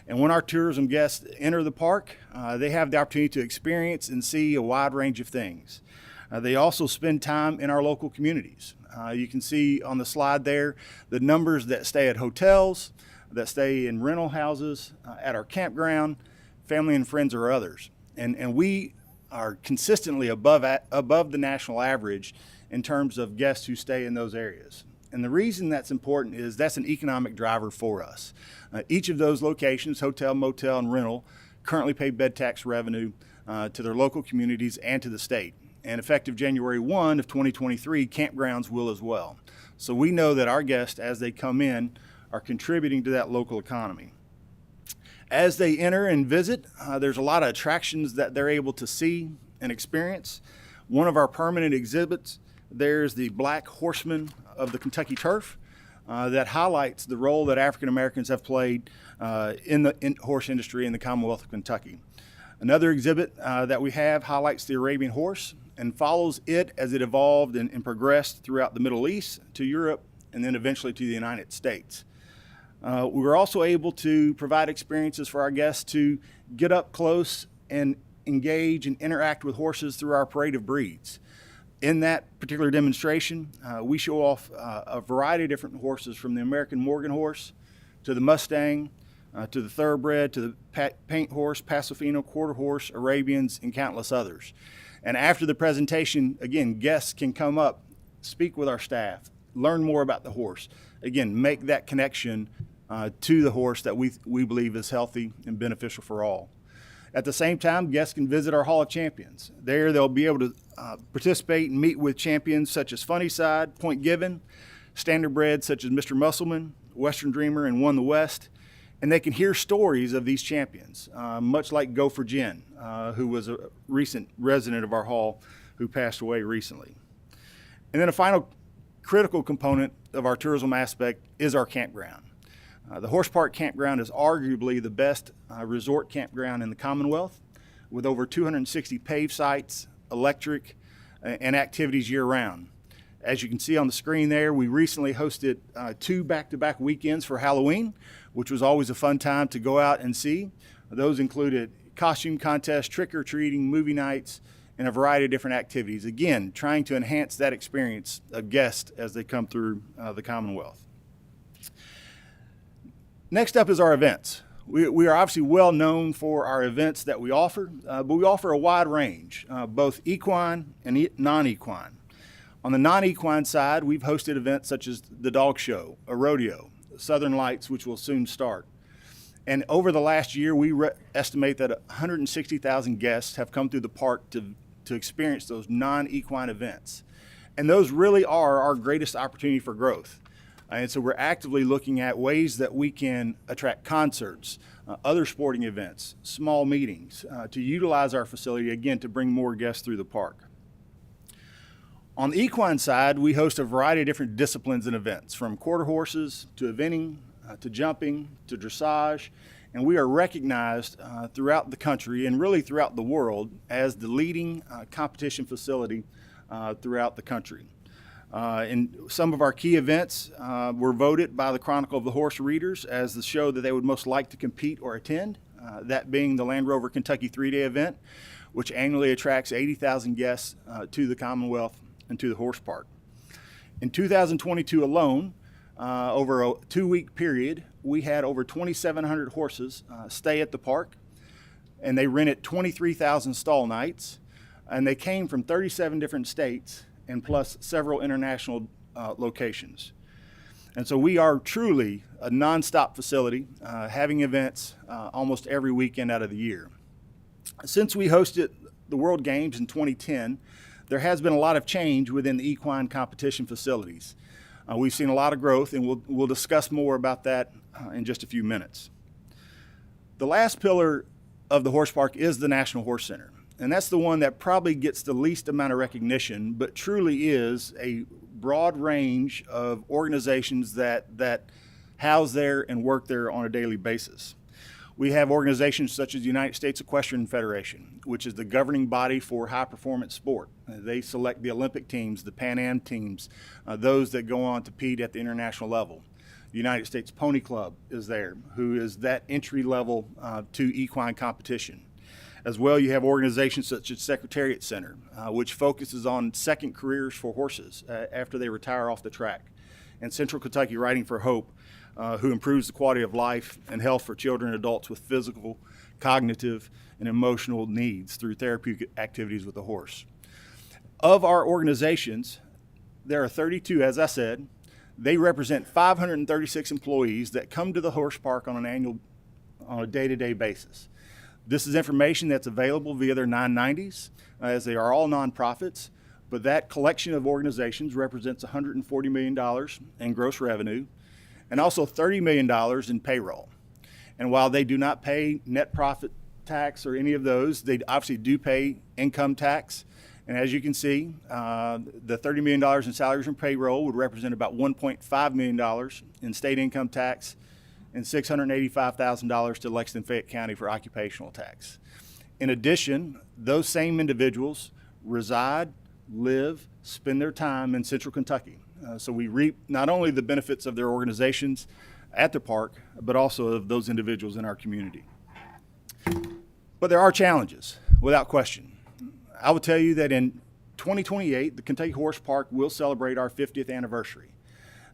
And when our tourism guests enter the park, they have the opportunity to experience and see a wide range of things. They also spend time in our local communities. You can see on the slide there the numbers that stay at hotels, that stay in rental houses, at our campground, family and friends, or others. And we are consistently above the national average in terms of guests who stay in those areas. And the reason that's important is that's an economic driver for us. Each of those locations, hotel, motel, and rental, currently pay bed tax revenue to their local communities and to the state. And effective January 1 of 2023, campgrounds will as well. So we know that our guests, as they come in, are contributing to that local economy. As they enter and visit, there's a lot of attractions that they're able to see and experience. One of our permanent exhibits, there's the Black Horseman of the Kentucky Turf that highlights the role that African Americans have played in the horse industry in the Commonwealth of Kentucky. Another exhibit that we have highlights the Arabian horse and follows it as it evolved and progressed throughout the Middle East to Europe and then eventually to the United States. We were also able to provide experiences for our guests to get up close and engage and interact with horses through our parade of breeds. In that particular demonstration, we show off a variety of different horses, from the American Morgan horse to the Mustang, to the Thoroughbred, to the Paint horse, Pasofino, Quarter horse, Arabians, and countless others. And after the presentation, again, guests can come up, speak with our staff, learn more about the horse. Again, make that connection to the horse that we believe is healthy and beneficial for all. At the same time, guests can visit our Hall of Champions. There, they'll be able to participate and meet with champions such as Funnyside, Point Given, Standardbred such as Mr. Musselman, Western Dreamer, and Won the West. And they can hear stories of these champions, much like Gopher Jen, who was a recent resident of our hall who passed away recently. And then a final critical component of our tourism aspect is our campground. The Horse Park Campground is arguably the best resort campground in the Commonwealth, with over 260 paved sites, electric, and activities year-round. As you can see on the screen there, we recently hosted 2 back-to-back weekends for Halloween, which was always a fun time to go out and see. Those included costume contests, trick-or-treating, movie nights, and a variety of different activities. Again, trying to enhance that experience of guests as they come through the Commonwealth. Next up is our events. We are obviously well known for our events that we offer, but we offer a wide range, both equine and non-equine. On the non-equine side, we've hosted events such as the dog show, a rodeo, Southern Lights, which will soon start. And over the last year, we estimate that 160,000 guests have come through the park to experience those non-equine events. And those really are our greatest opportunity for growth. And so we're actively looking at ways that we can attract concerts, other sporting events, small meetings, to utilize our facility, again, to bring more guests through the park. On the equine side, we host a variety of different disciplines and events, from quarter horses to eventing, to jumping, to dressage, and we are recognized throughout the country and really throughout the world as the leading competition facility throughout the country. And some of our key events were voted by the Chronicle of the Horse readers as the show that they would most like to compete or attend, that being the Land Rover Kentucky 3-day event, which annually attracts 80,000 guests to the Commonwealth and to the horse park. In 2022 alone, over a 2-week period, we had over 2,700 horses stay at the park, and they rented 23,000 stall nights, and they came from 37 different states and plus several international locations. And so we are truly a nonstop facility, having events almost every weekend out of the year. Since we hosted the World Games in 2010, there has been a lot of change within the equine competition facilities. We've seen a lot of growth, and we'll discuss more about that in just a few minutes. The last pillar of the horse park is the National Horse Center, and that's the one that probably gets the least amount of recognition, but truly is a broad range of organizations that house there and work there on a daily basis. We have organizations such as the United States Equestrian Federation, which is the governing body for high-performance sport. They select the Olympic teams, the Pan Am teams, those that go on to compete at the international level. The United States Pony Club is there, who is that entry level to equine competition. As well, you have organizations such as Secretariat Center, which focuses on second careers for horses after they retire off the track, and Central Kentucky Riding for Hope, who improves the quality of life and health for children and adults with physical, cognitive, and emotional needs through therapeutic activities with the horse. Of our organizations, there are 32, as I said. They represent 536 employees that come to the horse park on a day-to-day basis. This is information that's available via their 990s, as they are all nonprofits, but that collection of organizations represents $140 million in gross revenue, and also $30 million in payroll. And while they do not pay net profit tax or any of those, they obviously do pay income tax. And as you can see, the $30 million in salaries and payroll would represent about $1.5 million in state income tax and $685,000 to Lexington Fayette County for occupational tax. In addition, those same individuals reside, live, spend their time in Central Kentucky. So we reap not only the benefits of their organizations at the park, but also of those individuals in our community. But there are challenges, without question. I will tell you that in 2028, the Kentucky Horse Park will celebrate our 50th anniversary.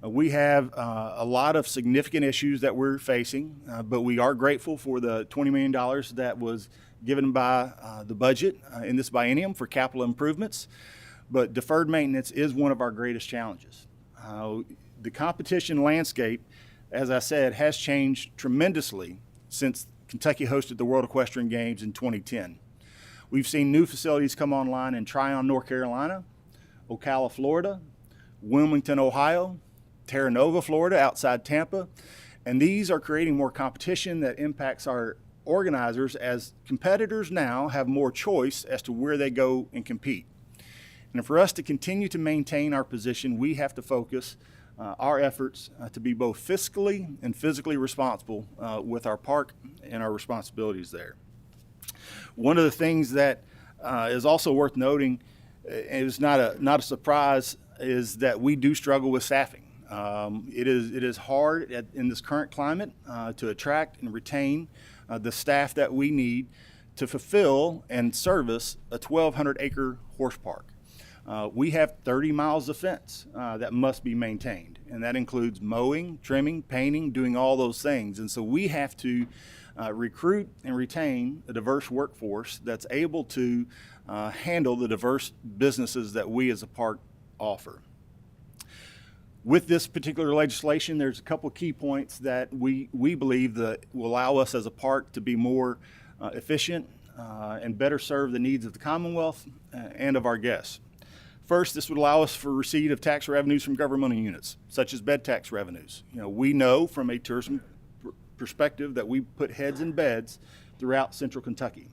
We have a lot of significant issues that we're facing, but we are grateful for the $20 million that was given by the budget in this biennium for capital improvements. But deferred maintenance is one of our greatest challenges. The competition landscape, as I said, has changed tremendously since Kentucky hosted the World Equestrian Games in 2010. We've seen new facilities come online in Tryon, North Carolina, Ocala, Florida, Wilmington, Ohio, Terra Nova, Florida, outside Tampa, and these are creating more competition that impacts our organizers as competitors now have more choice as to where they go and compete. And for us to continue to maintain our position, we have to focus our efforts to be both fiscally and physically responsible with our park and our responsibilities there. One of the things that is also worth noting, and it's not a surprise is that we do struggle with staffing. It is hard in this current climate to attract and retain the staff that we need to fulfill and service a 1,200-acre horse park. We have 30 miles of fence that must be maintained, and that includes mowing, trimming, painting, doing all those things. And so we have to recruit and retain a diverse workforce that's able to handle the diverse businesses that we as a park offer. With this particular legislation, there's a couple of key points that we believe that will allow us as a park to be more efficient and better serve the needs of the Commonwealth and of our guests. First, this would allow us for receipt of tax revenues from governmental units, such as bed tax revenues. We know from a tourism perspective that we put heads in beds throughout central Kentucky.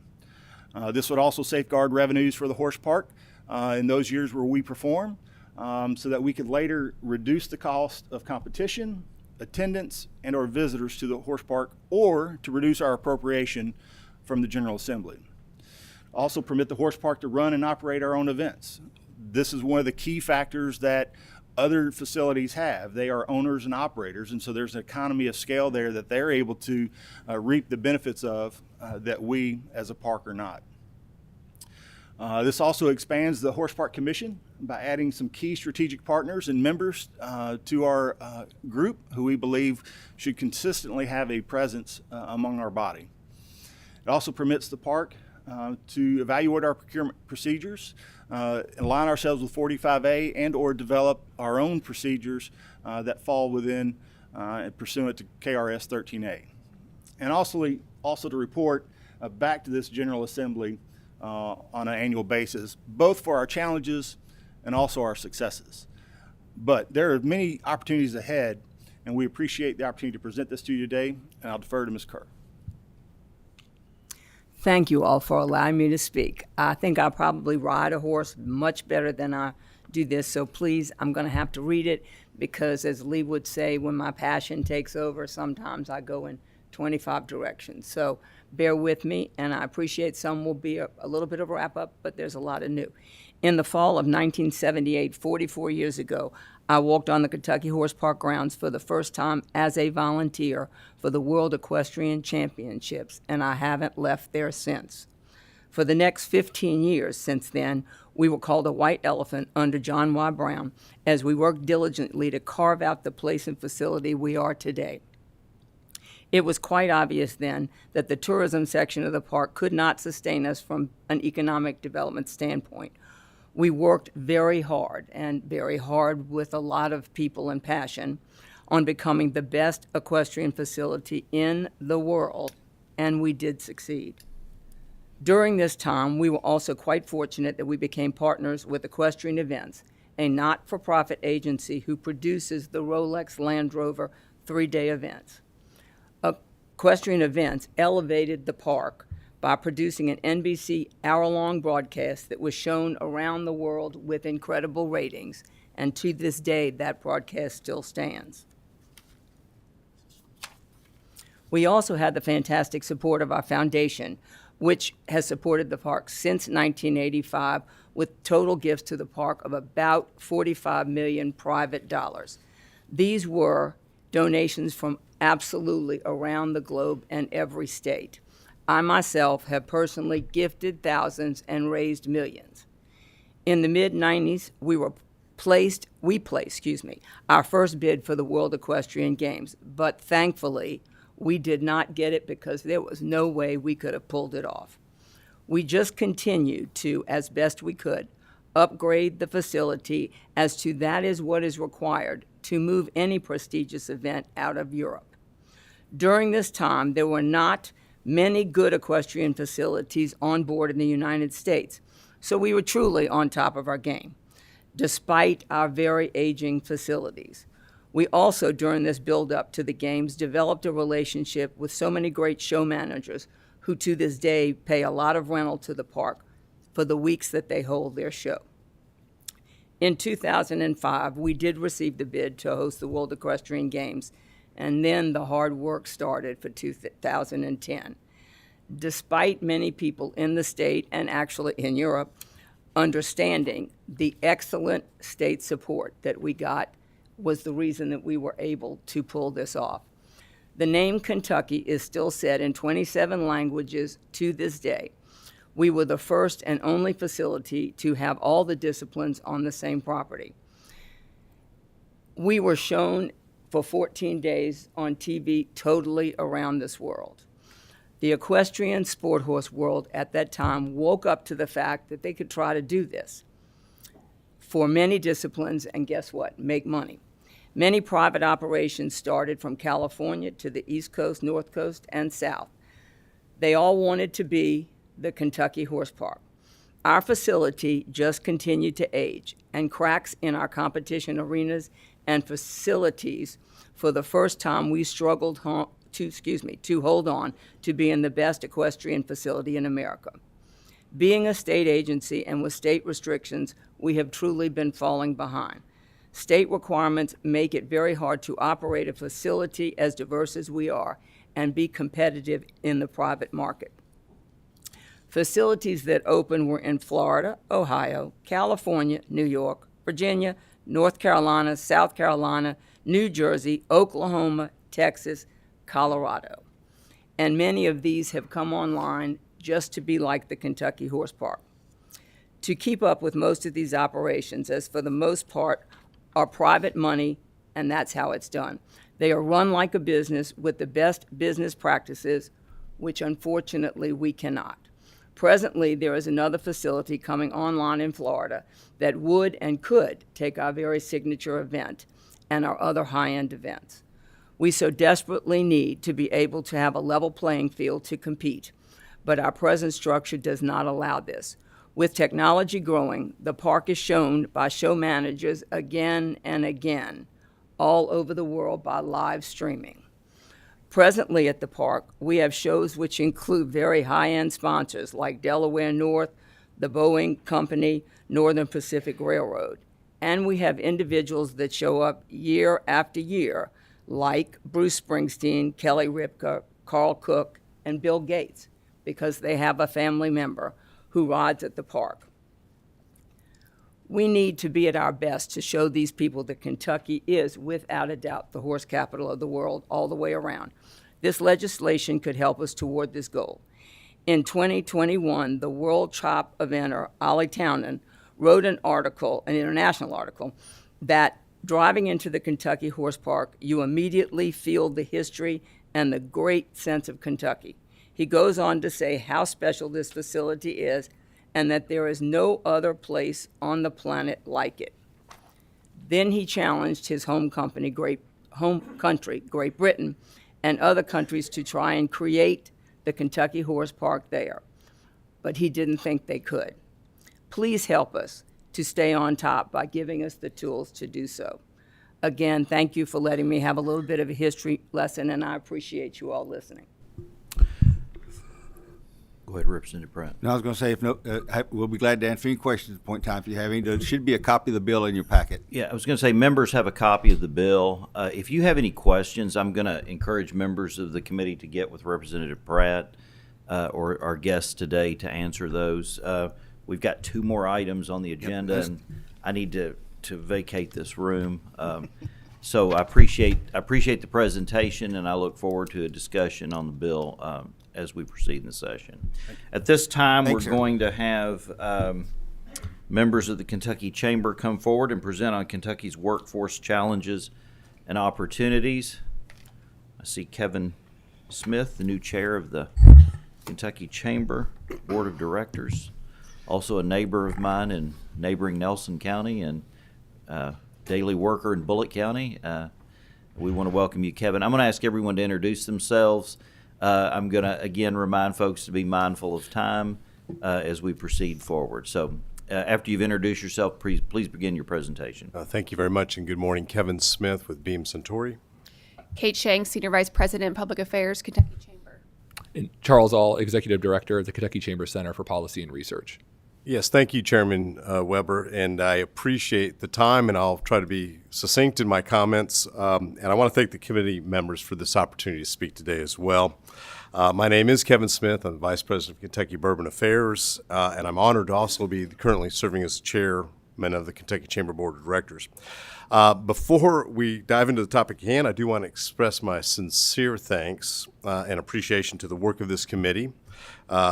This would also safeguard revenues for the horse park in those years where we perform, so that we could later reduce the cost of competition, attendance, and or visitors to the horse park, or to reduce our appropriation from the General Assembly. Also permit the horse park to run and operate our own events. This is one of the key factors that other facilities have. They are owners and operators, and so there's an economy of scale there that they're able to reap the benefits of that we as a park are not. This also expands the Horse Park Commission by adding some key strategic partners and members to our group who we believe should consistently have a presence among our body. It also permits the park to evaluate our procurement procedures, align ourselves with 45A, and or develop our own procedures that fall within and pursuant to KRS 13A. And also to report back to this General Assembly on an annual basis, both for our challenges and also our successes. But there are many opportunities ahead, and we appreciate the opportunity to present this to you today, and I'll defer to Ms. Kerr. Thank you all for allowing me to speak. I think I probably ride a horse much better than I do this, so please, I'm going to have to read it because, as Lee would say, when my passion takes over, sometimes I go in 25 directions. So bear with me, and I appreciate some will be a little bit of a wrap-up, but there's a lot of new. In the fall of 1978, 44 years ago, I walked on the Kentucky Horse Park grounds for the first time as a volunteer for the World Equestrian Championships, and I haven't left there since. For the next 15 years since then, we were called a white elephant under John Y. Brown as we worked diligently to carve out the place and facility we are today. It was quite obvious then that the tourism section of the park could not sustain us from an economic development standpoint. We worked very hard with a lot of people and passion on becoming the best equestrian facility in the world, and we did succeed. During this time, we were also quite fortunate that we became partners with Equestrian Events, a not-for-profit agency who produces the Rolex Land Rover 3-day events. Equestrian Events elevated the park by producing an NBC hour-long broadcast that was shown around the world with incredible ratings, and to this day, that broadcast still stands. We also had the fantastic support of our foundation, which has supported the park since 1985 with total gifts to the park of about $45 million private dollars. These were donations from absolutely around the globe and every state. I myself have personally gifted thousands and raised millions. In the mid-90s, we placed our first bid for the World Equestrian Games, but thankfully, we did not get it because there was no way we could have pulled it off. We just continued to, as best we could, upgrade the facility as to that is what is required to move any prestigious event out of Europe. During this time, there were not many good equestrian facilities on board in the United States, so we were truly on top of our game, despite our very aging facilities. We also, during this build-up to the Games, developed a relationship with so many great show managers who to this day pay a lot of rental to the park for the weeks that they hold their show. In 2005, we did receive the bid to host the World Equestrian Games, and then the hard work started for 2010. Despite many people in the state and actually in Europe understanding the excellent state support that we got was the reason that we were able to pull this off. The name Kentucky is still said in 27 languages to this day. We were the first and only facility to have all the disciplines on the same property. We were shown for 14 days on TV totally around this world. The equestrian sport horse world at that time woke up to the fact that they could try to do this for many disciplines, and guess what? Make money. Many private operations started from California to the East Coast, North Coast, and South. They all wanted to be the Kentucky Horse Park. Our facility just continued to age, and cracks in our competition arenas and facilities. For the first time, we struggled to hold on to being the best equestrian facility in America. Being a state agency and with state restrictions, we have truly been falling behind. State requirements make it very hard to operate a facility as diverse as we are and be competitive in the private market. Facilities that opened were in Florida, Ohio, California, New York, Virginia, North Carolina, South Carolina, New Jersey, Oklahoma, Texas, Colorado. And many of these have come online just to be like the Kentucky Horse Park. To keep up with most of these operations, as for the most part, are private money, and that's how it's done. They are run like a business with the best business practices, which unfortunately we cannot. Presently, there is another facility coming online in Florida that would and could take our very signature event and our other high-end events. We so desperately need to be able to have a level playing field to compete, but our present structure does not allow this. With technology growing, the park is shown by show managers again and again, all over the world by live streaming. Presently at the park, we have shows which include very high-end sponsors like Delaware North, the Boeing Company, Northern Pacific Railroad. And we have individuals that show up year after year, like Bruce Springsteen, Kelly Ripa, Carl Cook, and Bill Gates, because they have a family member who rides at the park. We need to be at our best to show these people that Kentucky is, without a doubt, the horse capital of the world all the way around. This legislation could help us toward this goal. In 2021, the world chop eventer, Ollie Townend, wrote an article, an international article, that driving into the Kentucky Horse Park, you immediately feel the history and the great sense of Kentucky. He goes on to say how special this facility is and that there is no other place on the planet like it. Then he challenged his home country, Great Britain, and other countries to try and create the Kentucky Horse Park there. But he didn't think they could. Please help us to stay on top by giving us the tools to do so. Again, thank you for letting me have a little bit of a history lesson, and I appreciate you all listening. Go ahead, Representative Pratt. No, I was going to say, if no, we'll be glad to answer any questions at the point in time if you have any. There should be a copy of the bill in your packet. Yeah, I was going to say members have a copy of the bill. If you have any questions, I'm going to encourage members of the committee to get with Representative Pratt or our guests today to answer those. We've got two more items on the agenda, and I need to vacate this room. So I appreciate the presentation, and I look forward to a discussion on the bill as we proceed in the session. At this time, we're going to have members of the Kentucky Chamber come forward and present on Kentucky's workforce challenges and opportunities. I see Kevin Smith, the new chair of the Kentucky Chamber Board of Directors, also a neighbor of mine in neighboring Nelson County and daily worker in Bullitt County. We want to welcome you, Kevin. I'm going to ask everyone to introduce themselves. I'm going to, again, remind folks to be mindful of time as we proceed forward. So after you've introduced yourself, please begin your presentation. Thank you very much, and good morning. Kevin Smith with Beam Centauri. Kate Shang, Senior Vice President, Public Affairs, Kentucky Chamber. And Charles All, Executive Director of the Kentucky Chamber Center for Policy and Research. Yes, thank you, Chairman Weber, and I appreciate the time, and I'll try to be succinct in my comments. And I want to thank the committee members for this opportunity to speak today as well. My name is Kevin Smith. I'm the Vice President of Kentucky Bourbon Affairs, and I'm honored to also be currently serving as Chairman of the Kentucky Chamber Board of Directors. Before we dive into the topic at hand, I do want to express my sincere thanks and appreciation to the work of this committee.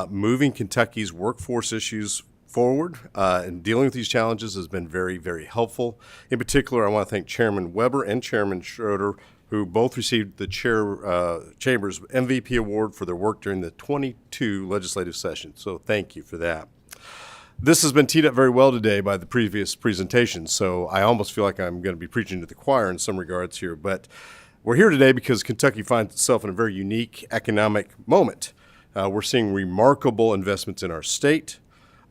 Moving Kentucky's workforce issues forward and dealing with these challenges has been very, very helpful. In particular, I want to thank Chairman Weber and Chairman Schroeder, who both received the Chamber's MVP award for their work during the 22 legislative session. So thank you for that. This has been teed up very well today by the previous presentation, so I almost feel like I'm going to be preaching to the choir in some regards here. But we're here today because Kentucky finds itself in a very unique economic moment. We're seeing remarkable investments in our state,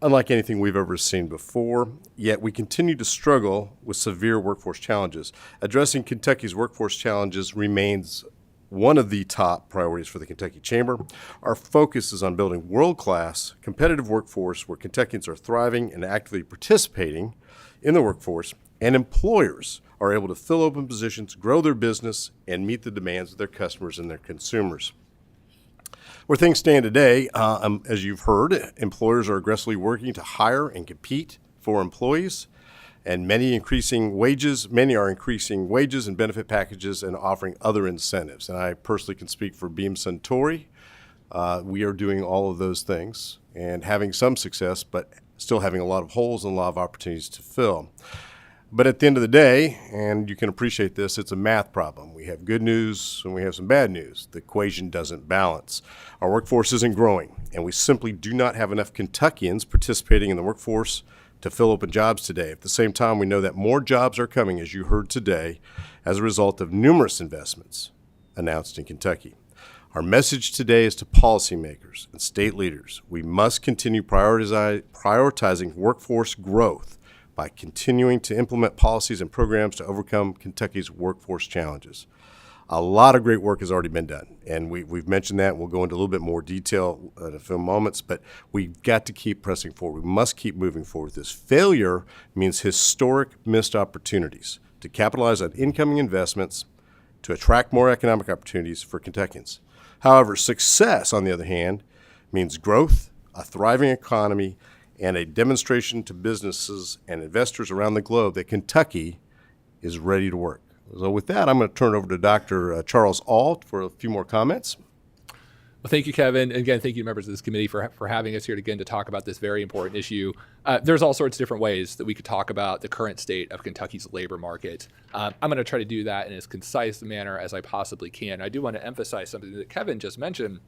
unlike anything we've ever seen before, yet we continue to struggle with severe workforce challenges. Addressing Kentucky's workforce challenges remains one of the top priorities for the Kentucky Chamber. Our focus is on building world-class, competitive workforce where Kentuckians are thriving and actively participating in the workforce, and employers are able to fill open positions, grow their business, and meet the demands of their customers and their consumers. Where things stand today, as you've heard, employers are aggressively working to hire and compete for employees, and many are increasing wages and benefit packages and offering other incentives. And I personally can speak for Beam Suntory. We are doing all of those things and having some success, but still having a lot of holes and a lot of opportunities to fill. But at the end of the day, and you can appreciate this, it's a math problem. We have good news and we have some bad news. The equation doesn't balance. Our workforce isn't growing, and we simply do not have enough Kentuckians participating in the workforce to fill open jobs today. At the same time, we know that more jobs are coming, as you heard today, as a result of numerous investments announced in Kentucky. Our message today is to policymakers and state leaders. We must continue prioritizing workforce growth by continuing to implement policies and programs to overcome Kentucky's workforce challenges. A lot of great work has already been done, and we've mentioned that. We'll go into a little bit more detail in a few moments, but we've got to keep pressing forward. We must keep moving forward. This failure means historic missed opportunities to capitalize on incoming investments to attract more economic opportunities for Kentuckians. However, success, on the other hand, means growth, a thriving economy, and a demonstration to businesses and investors around the globe that Kentucky is ready to work. So with that, I'm going to turn it over to Dr. Charles Ault for a few more comments. Well, thank you, Kevin. And again, thank you, members of this committee, for having us here again to talk about this very important issue. There's all sorts of different ways that we could talk about the current state of Kentucky's labor market. I'm going to try to do that in as concise a manner as I possibly can. I do want to emphasize something that Kevin just mentioned.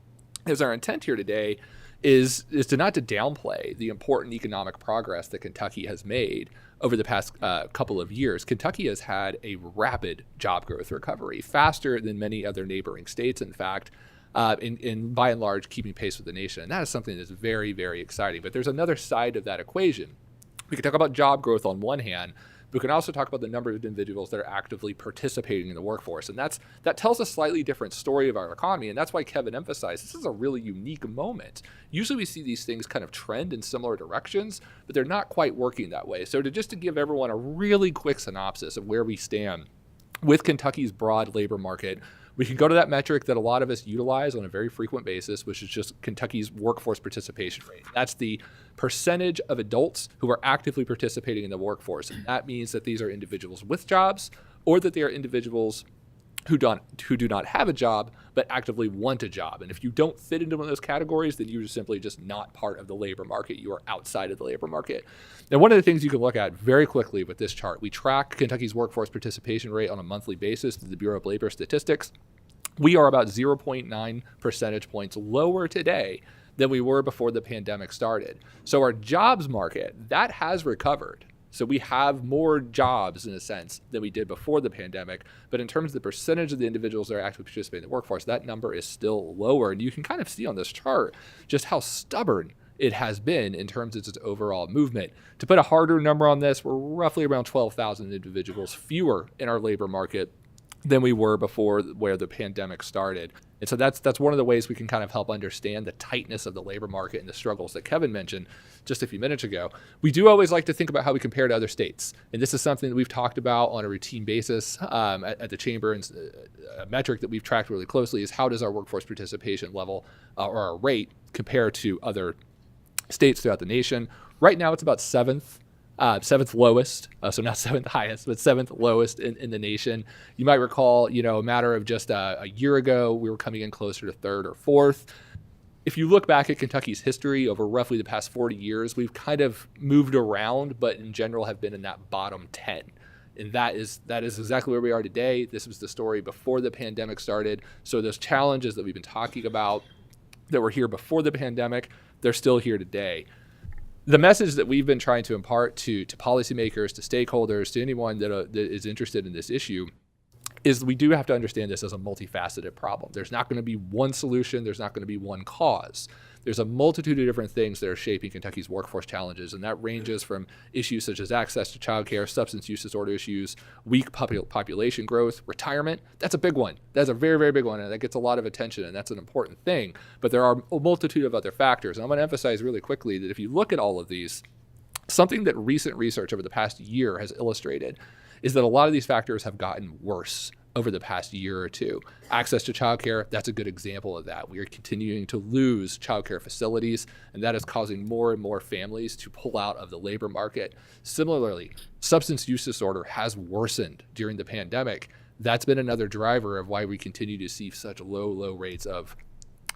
Is our intent here today is to not to downplay the important economic progress that Kentucky has made over the past couple of years. Kentucky has had a rapid job growth recovery, faster than many other neighboring states, in fact, in by and large keeping pace with the nation. And that is something that's very, very exciting. But there's another side of that equation. We can talk about job growth on one hand, but we can also talk about the number of individuals that are actively participating in the workforce. And that tells a slightly different story of our economy. And that's why Kevin emphasized this is a really unique moment. Usually we see these things kind of trend in similar directions, but they're not quite working that way. So to give everyone a really quick synopsis of where we stand with Kentucky's broad labor market, we can go to that metric that a lot of us utilize on a very frequent basis, which is just Kentucky's workforce participation rate. That's the percentage of adults who are actively participating in the workforce. And that means that these are individuals with jobs, or that they are individuals who do not have a job but actively want a job. And if you don't fit into one of those categories, then you're simply just not part of the labor market. You are outside of the labor market. Now, one of the things you can look at very quickly with this chart, we track Kentucky's workforce participation rate on a monthly basis through the Bureau of Labor Statistics. We are about 0.9 percentage points lower today than we were before the pandemic started. So our jobs market, that has recovered. So we have more jobs, in a sense, than we did before the pandemic. But in terms of the percentage of the individuals that are actively participating in the workforce, that number is still lower. And you can kind of see on this chart just how stubborn it has been in terms of its overall movement. To put a harder number on this, we're roughly around 12,000 individuals fewer in our labor market than we were before where the pandemic started. And so that's one of the ways we can kind of help understand the tightness of the labor market and the struggles that Kevin mentioned just a few minutes ago. We do always like to think about how we compare to other states. And this is something that we've talked about on a routine basis at the Chamber. And a metric that we've tracked really closely is how does our workforce participation level or our rate compare to other states throughout the nation. Right now it's about seventh lowest, so not seventh highest, but seventh lowest in the nation. You might recall, a matter of just a year ago, we were coming in closer to third or fourth. If you look back at Kentucky's history over roughly the past 40 years, we've kind of moved around, but in general have been in that bottom 10. And that is exactly where we are today. This was the story before the pandemic started. So those challenges that we've been talking about that were here before the pandemic, they're still here today. The message that we've been trying to impart to policymakers, to stakeholders, to anyone that is interested in this issue is we do have to understand this as a multifaceted problem. There's not going to be one solution. There's not going to be one cause. There's a multitude of different things that are shaping Kentucky's workforce challenges, and that ranges from issues such as access to childcare, substance use disorder issues, weak population growth, retirement. That's a big one. That's a very, very big one, and that gets a lot of attention, and that's an important thing. But there are a multitude of other factors, and I'm going to emphasize really quickly that if you look at all of these, something that recent research over the past year has illustrated is that a lot of these factors have gotten worse over the past year or two. Access to childcare, that's a good example of that. We are continuing to lose childcare facilities, and that is causing more and more families to pull out of the labor market. Similarly, substance use disorder has worsened during the pandemic. That's been another driver of why we continue to see such low rates of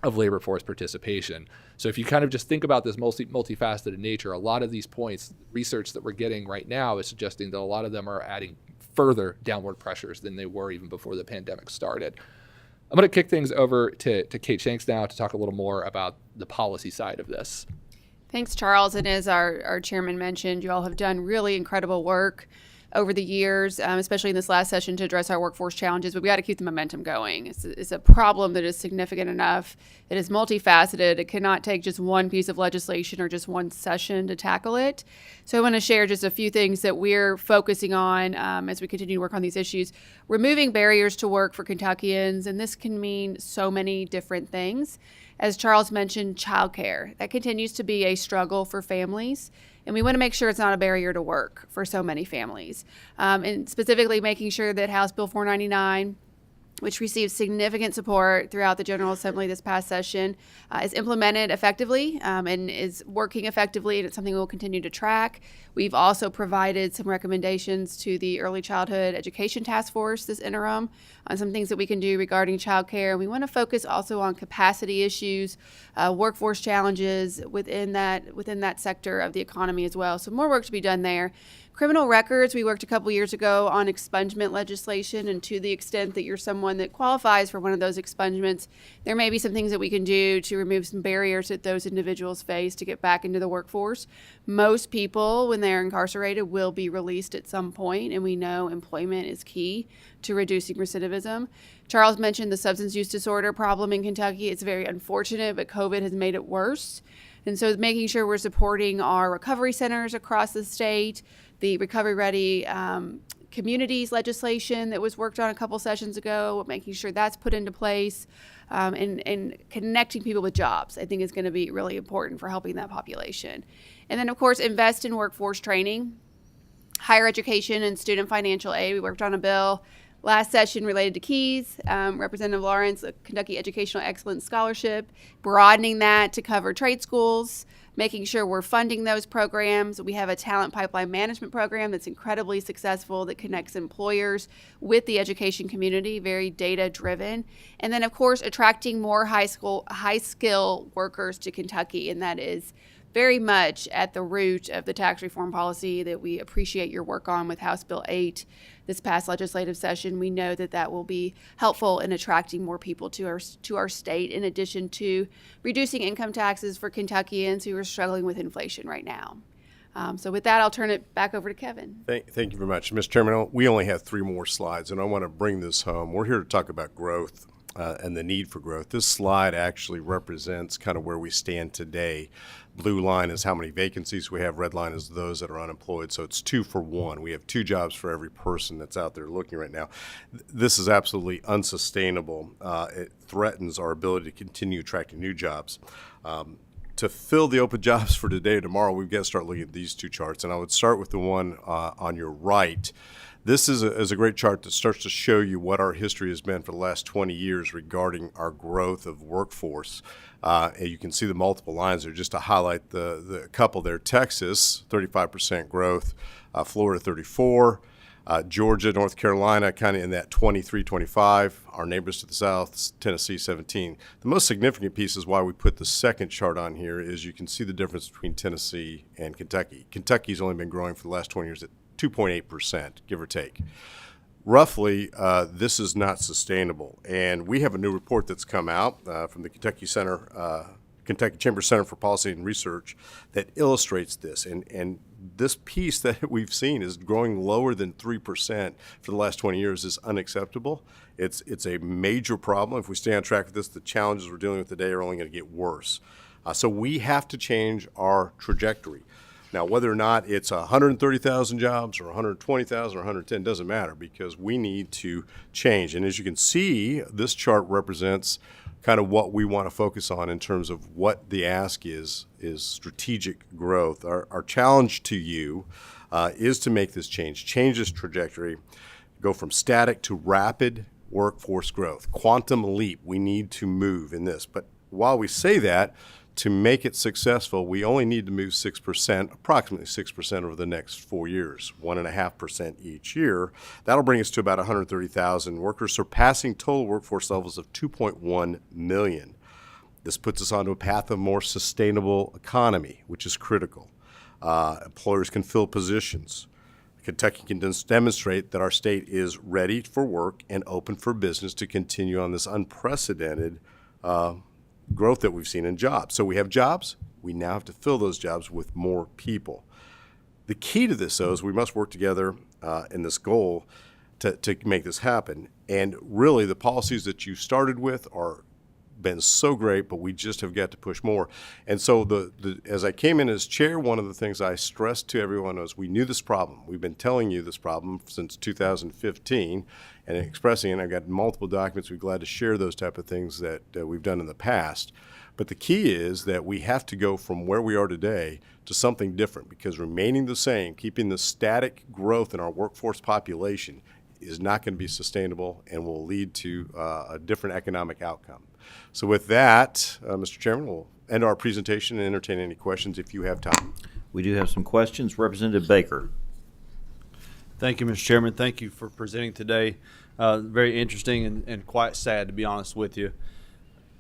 labor force participation. So if you kind of just think about this multifaceted nature, a lot of these points, research that we're getting right now is suggesting that a lot of them are adding further downward pressures than they were even before the pandemic started. I'm going to kick things over to Kate Shanks now to talk a little more about the policy side of this. Thanks, Charles. And as our chairman mentioned, you all have done really incredible work over the years, especially in this last session, to address our workforce challenges, but we got to keep the momentum going. It's a problem that is significant enough. It is multifaceted. It cannot take just one piece of legislation or just one session to tackle it. So I want to share just a few things that we're focusing on as we continue to work on these issues. Removing barriers to work for Kentuckians, and this can mean so many different things. As Charles mentioned, childcare. That continues to be a struggle for families. And we want to make sure it's not a barrier to work for so many families. And specifically making sure that House Bill 499, which received significant support throughout the General Assembly this past session, is implemented effectively and is working effectively, and it's something we'll continue to track. We've also provided some recommendations to the Early Childhood Education Task Force this interim on some things that we can do regarding childcare. We want to focus also on capacity issues, workforce challenges within that sector of the economy as well. So more work to be done there. Criminal records, we worked a couple years ago on expungement legislation, and to the extent that you're someone that qualifies for one of those expungements, there may be some things that we can do to remove some barriers that those individuals face to get back into the workforce. Most people, when they're incarcerated, will be released at some point, and we know employment is key to reducing recidivism. Charles mentioned the substance use disorder problem in Kentucky. It's very unfortunate, but COVID has made it worse. And so making sure we're supporting our recovery centers across the state, the Recovery Ready communities legislation that was worked on a couple sessions ago, making sure that's put into place, and connecting people with jobs, I think is going to be really important for helping that population. And then, of course, invest in workforce training, higher education, and student financial aid. We worked on a bill last session related to KEYS, Representative Lawrence, a Kentucky Educational Excellence Scholarship, broadening that to cover trade schools, making sure we're funding those programs. We have a talent pipeline management program that's incredibly successful that connects employers with the education community, very data driven. And then, of course, attracting more high skill workers to Kentucky, and that is very much at the root of the tax reform policy that we appreciate your work on with House Bill 8 this past legislative session. We know that that will be helpful in attracting more people to our state, in addition to reducing income taxes for Kentuckians who are struggling with inflation right now. So with that, I'll turn it back over to Kevin. Thank you very much. Mr. Chairman, we only have 3 more slides, and I want to bring this home. We're here to talk about growth. and the need for growth. This slide actually represents kind of where we stand today. Blue line is how many vacancies we have. Red line is those that are unemployed. So it's 2 for 1. We have 2 jobs for every person that's out there looking right now. This is absolutely unsustainable. It threatens our ability to continue attracting new jobs. To fill the open jobs for today or tomorrow, we've got to start looking at these 2 charts. And I would start with the one on your right. This is a great chart that starts to show you what our history has been for the last 20 years regarding our growth of workforce. And you can see the multiple lines there. Just to highlight the couple there: Texas, 35% growth, Florida, 34%. Georgia, North Carolina, kind of in that 23, 25. Our neighbors to the south, Tennessee, 17. The most significant piece is why we put the second chart on here is you can see the difference between Tennessee and Kentucky. Kentucky's only been growing for the last 20 years at 2.8%, give or take. Roughly, this is not sustainable. And we have a new report that's come out from the Kentucky Chamber Center for Policy and Research that illustrates this. And this piece that we've seen is growing lower than 3% for the last 20 years is unacceptable. It's a major problem. If we stay on track with this, the challenges we're dealing with today are only going to get worse. So we have to change our trajectory. Now, whether or not it's 130,000 jobs or 120,000 or 110 doesn't matter, because we need to change. And as you can see, this chart represents kind of what we want to focus on in terms of what the ask is strategic growth. Our challenge to you is to make this change this trajectory, go from static to rapid workforce growth. Quantum leap, we need to move in this. But while we say that, to make it successful, we only need to move 6%, approximately 6% over the next 4 years, 1.5% each year. That'll bring us to about 130,000 workers, surpassing total workforce levels of 2.1 million. This puts us onto a path of more sustainable economy, which is critical. Employers can fill positions. Kentucky can demonstrate that our state is ready for work and open for business to continue on this unprecedented growth that we've seen in jobs. So we have jobs. We now have to fill those jobs with more people. The key to this, though, is we must work together in this goal to make this happen. And really, the policies that you started with are been so great, but we just have got to push more. And so as I came in as chair, one of the things I stressed to everyone was we knew this problem. We've been telling you this problem since 2015 and expressing it. I've got multiple documents. We're glad to share those type of things that we've done in the past. But the key is that we have to go from where we are today to something different, because remaining the same, keeping the static growth in our workforce population is not going to be sustainable and will lead to a different economic outcome. So with that, Mr. Chairman, we'll end our presentation and entertain any questions if you have time. We do have some questions. Representative Baker. Thank you, Mr. Chairman. Thank you for presenting today. Very interesting and quite sad, to be honest with you.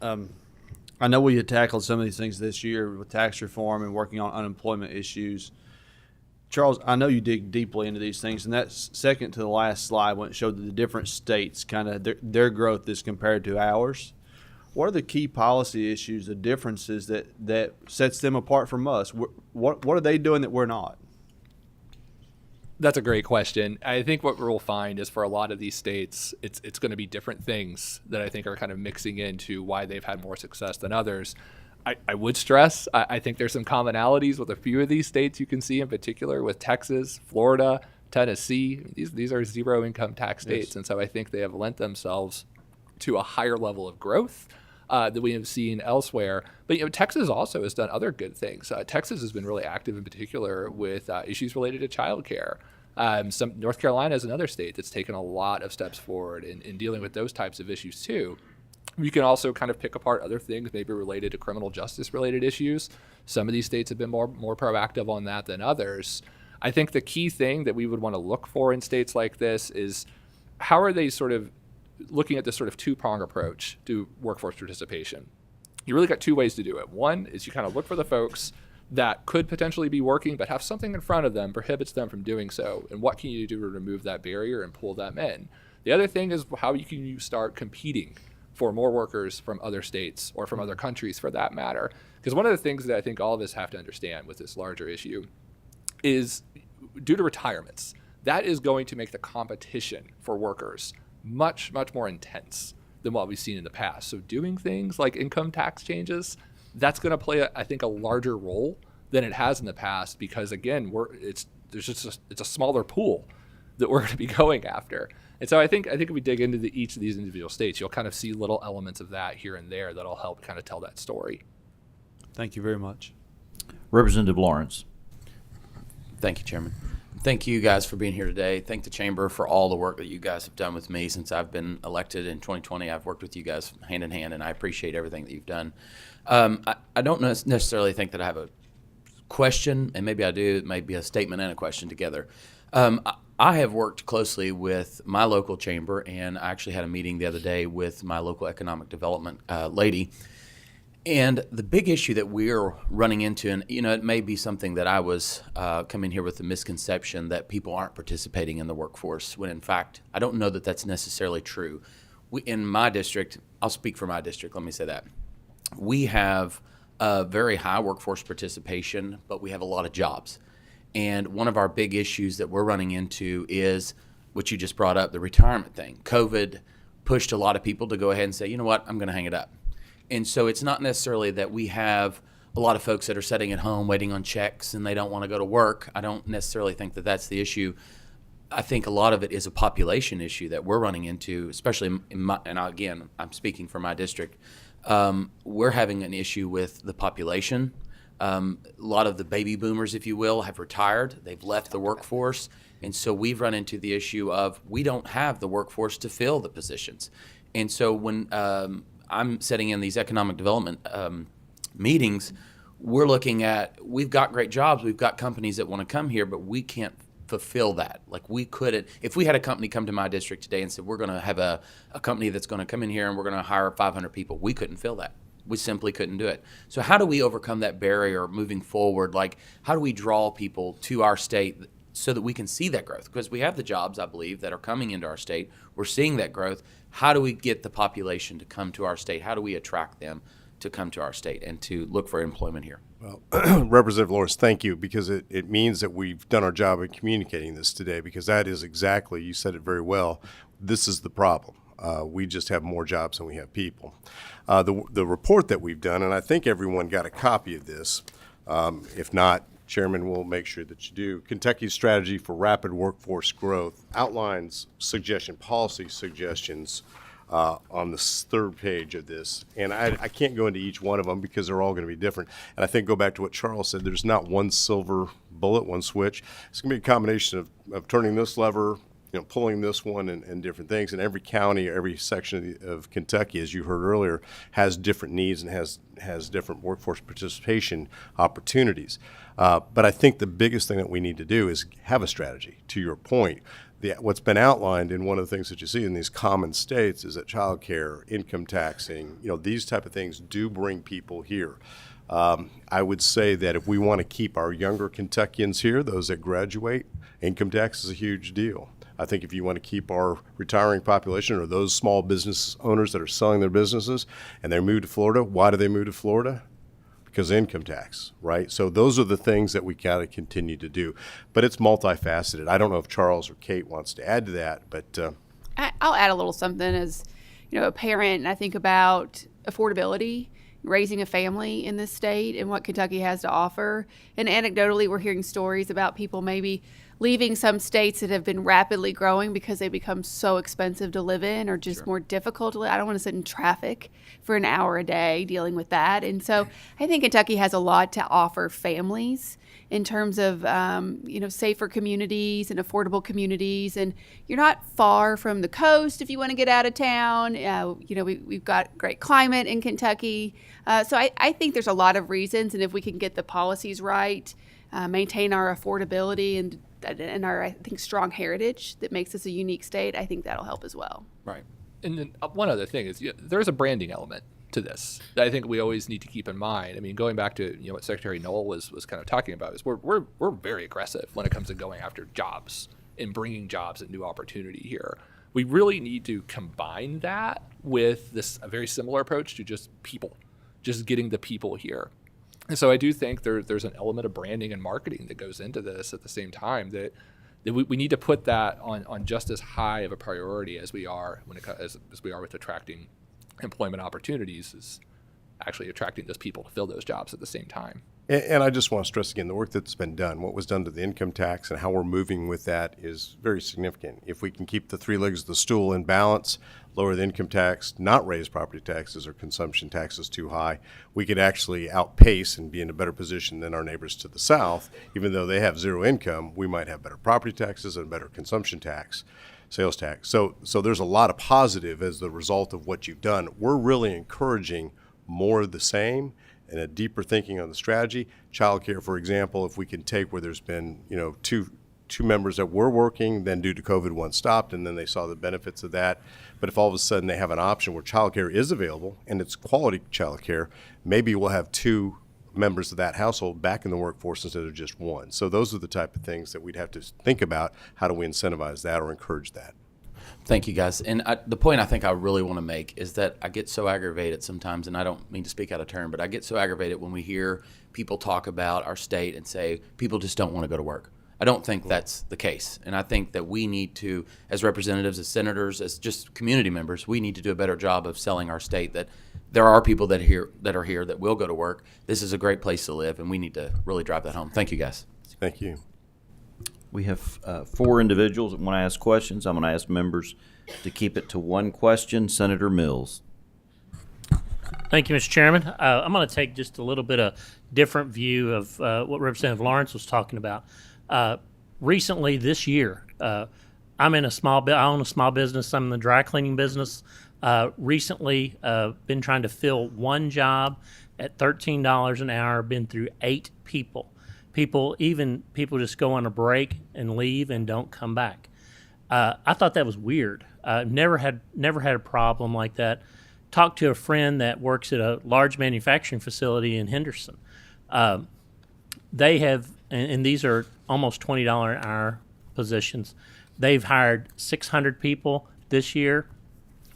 I know we had tackled some of these things this year with tax reform and working on unemployment issues. Charles, I know you dig deeply into these things, and that's second to the last slide when it showed that the different states, kind of their growth is compared to ours. What are the key policy issues, the differences that sets them apart from us? What are they doing that we're not? That's a great question. I think what we'll find is for a lot of these states, it's going to be different things that I think are kind of mixing into why they've had more success than others. I would stress, I think there's some commonalities with a few of these states you can see in particular with Texas, Florida, Tennessee. These are zero income tax states. Yes. And so I think they have lent themselves to a higher level of growth that we have seen elsewhere. But Texas also has done other good things. Texas has been really active in particular with issues related to childcare. North Carolina is another state that's taken a lot of steps forward in dealing with those types of issues too. You can also kind of pick apart other things maybe related to criminal justice related issues. Some of these states have been more proactive on that than others. I think the key thing that we would want to look for in states like this is how are they sort of looking at this sort of two-prong approach to workforce participation. You really got two ways to do it. One is you kind of look for the folks that could potentially be working but have something in front of them prohibits them from doing so, and what can you do to remove that barrier and pull them in. The other thing is how can you start competing for more workers from other states or from other countries for that matter. Because one of the things that I think all of us have to understand with this larger issue is due to retirements, that is going to make the competition for workers much, much more intense than what we've seen in the past. So doing things like income tax changes, that's going to play, I think, a larger role than it has in the past, because again, it's a smaller pool that we're going to be going after. And so I think if we dig into each of these individual states, you'll kind of see little elements of that here and there that'll help kind of tell that story. Thank you very much. Representative Lawrence. Thank you, Chairman. Thank you guys for being here today. Thank the Chamber for all the work that you guys have done with me since I've been elected in 2020. I've worked with you guys hand in hand, and I appreciate everything that you've done. I don't necessarily think that I have a question, and maybe I do. It may be a statement and a question together. I have worked closely with my local chamber, and I actually had a meeting the other day with my local economic development lady. And the big issue that we're running into, and it may be something that I was coming here with the misconception that people aren't participating in the workforce, when in fact, I don't know that that's necessarily true. In my district, I'll speak for my district, let me say that. We have a very high workforce participation, but we have a lot of jobs. And one of our big issues that we're running into is what you just brought up, the retirement thing. COVID pushed a lot of people to go ahead and say, you know what, I'm going to hang it up. And so it's not necessarily that we have a lot of folks that are sitting at home waiting on checks and they don't want to go to work. I don't necessarily think that that's the issue. I think a lot of it is a population issue that we're running into, especially and again, I'm speaking for my district. We're having an issue with the population. A lot of the baby boomers, if you will, have retired. They've left the workforce. And so we've run into the issue of we don't have the workforce to fill the positions. And so when I'm sitting in these economic development meetings, we're looking at, we've got great jobs, we've got companies that want to come here, but we can't fulfill that. Like we couldn't, if we had a company come to my district today and said, we're going to have a company that's going to come in here and we're going to hire 500 people, we couldn't fill that. We simply couldn't do it. So how do we overcome that barrier moving forward? Like, how do we draw people to our state so that we can see that growth? Because we have the jobs, I believe, that are coming into our state. We're seeing that growth. How do we get the population to come to our state? How do we attract them to come to our state and to look for employment here? Well, Representative Lawrence, thank you, because it means that we've done our job in communicating this today, because that is exactly, you said it very well, this is the problem. We just have more jobs than we have people. The report that we've done, and I think everyone got a copy of this. If not, Chairman will make sure that you do. Kentucky's strategy for rapid workforce growth outlines policy suggestions on the third page of this. And I can't go into each one of them because they're all going to be different. And I think go back to what Charles said, there's not one silver bullet, one switch. It's going to be a combination of turning this lever, pulling this one and different things. And every county, every section of Kentucky, as you heard earlier, has different needs and has different workforce participation opportunities. But I think the biggest thing that we need to do is have a strategy. To your point, what's been outlined in one of the things that you see in these common states is that child care, income taxing, these type of things do bring people here. I would say that if we want to keep our younger Kentuckians here, those that graduate, income tax is a huge deal. I think if you want to keep our retiring population or those small business owners that are selling their businesses and they move to Florida, why do they move to Florida? Because of income tax, right? So those are the things that we got to continue to do. But it's multifaceted. I don't know if Charles or Kate wants to add to that, but I'll add a little something as a parent, and I think about affordability, raising a family in this state and what Kentucky has to offer. And anecdotally, we're hearing stories about people maybe leaving some states that have been rapidly growing because they become so expensive to live in or just more difficult to live. I don't want to sit in traffic for an hour a day dealing with that. And so I think Kentucky has a lot to offer families in terms of, safer communities and affordable communities. And you're not far from the coast if you want to get out of town. We've got great climate in Kentucky. So I think there's a lot of reasons. And if we can get the policies right, maintain our affordability and our, I think, strong heritage that makes us a unique state, I think that'll help as well. Right. And then one other thing is there's a branding element to this that I think we always need to keep in mind. I mean, going back to what Secretary Knoll was kind of talking about is we're very aggressive when it comes to going after jobs and bringing jobs and new opportunity here. We really need to combine that with a very similar approach to just people, just getting the people here. And so I do think there's an element of branding and marketing that goes into this at the same time that that we need to put that on just as high of a priority as we are as we are with attracting employment opportunities, is actually attracting those people to fill those jobs at the same time. And I just want to stress again, the work that's been done, what was done to the income tax and how we're moving with that is very significant. If we can keep the three legs of the stool in balance, lower the income tax, not raise property taxes or consumption taxes too high, we could actually outpace and be in a better position than our neighbors to the south. Even though they have zero income, we might have better property taxes and better consumption tax, sales tax. So there's a lot of positive as the result of what you've done. We're really encouraging more of the same and a deeper thinking on the strategy. Childcare, for example, if we can take where there's been, two members that were working, then due to COVID, one stopped, and then they saw the benefits of that. But if all of a sudden they have an option where childcare is available and it's quality childcare, maybe we'll have two members of that household back in the workforce instead of just one. So those are the type of things that we'd have to think about. How do we incentivize that or encourage that? Thank you, guys. And the point I think I really want to make is that I get so aggravated sometimes, and I don't mean to speak out of turn, but I get so aggravated when we hear people talk about our state and say people just don't want to go to work. I don't think that's the case. And I think that we need to, as representatives, as senators, as just community members, we need to do a better job of selling our state that there are people that are here that will go to work. This is a great place to live, and we need to really drive that home. Thank you, guys. Thank you. We have 4 individuals that want to ask questions. I'm going to ask members to keep it to one question. Senator Mills. Thank you, Mr. Chairman. I'm going to take just a little bit of different view of what Representative Lawrence was talking about. Recently, this year, I own a small business. I'm in the dry cleaning business. Recently, been trying to fill one job at $13 an hour. Been through 8 people. People just go on a break and leave and don't come back. I thought that was weird. Never had a problem like that. Talked to a friend that works at a large manufacturing facility in Henderson. They have, and these are almost $20 an hour positions. They've hired 600 people this year.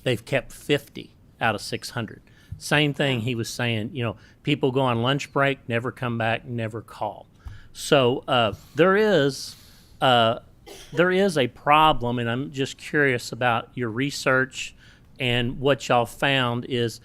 They've kept 50 out of 600. Same thing he was saying. People go on lunch break, never come back, never call. So there is a problem, and I'm just curious about your research and what y'all found is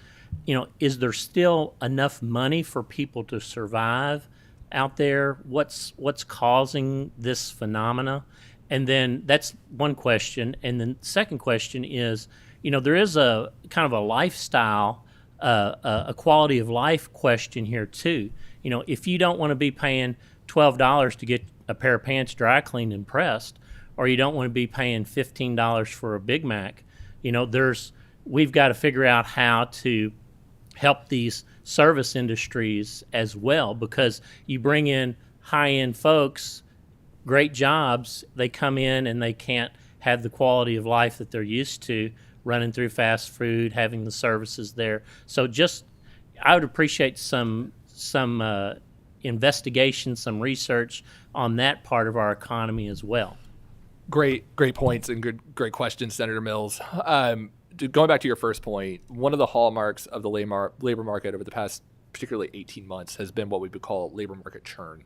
there still enough money for people to survive out there? What's causing this phenomena? And then that's one question. And then the second question is, there is a kind of a lifestyle, a quality of life question here too. If you don't want to be paying $12 to get a pair of pants dry cleaned and pressed, or you don't want to be paying $15 for a Big Mac, we've got to figure out how to help these service industries as well, because you bring in high-end folks, great jobs, they come in and they can't have the quality of life that they're used to running through fast food, having the services there. So I would appreciate some investigation, some research on that part of our economy as well. Great points and great questions, Senator Mills. Going back to your first point, one of the hallmarks of the labor market over the past particularly 18 months has been what we would call labor market churn.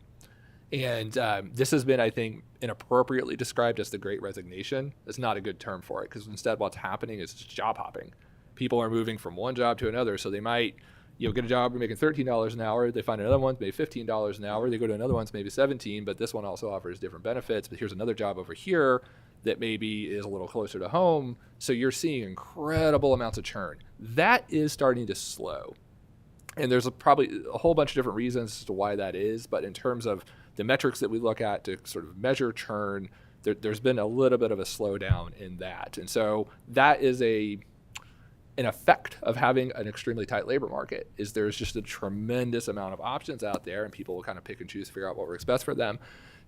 And this has been, I think, inappropriately described as the Great Resignation. It's not a good term for it, because instead what's happening is just job hopping. People are moving from one job to another, so they might get a job making $13 an hour. They find another one, maybe $15 an hour. They go to another one, maybe $17, but this one also offers different benefits. But here's another job over here that maybe is a little closer to home. So you're seeing incredible amounts of churn. That is starting to slow. And there's probably a whole bunch of different reasons as to why that is. But in terms of the metrics that we look at to sort of measure churn, there's been a little bit of a slowdown in that. And so that is an effect of having an extremely tight labor market, is there's just a tremendous amount of options out there, and people will kind of pick and choose, figure out what works best for them.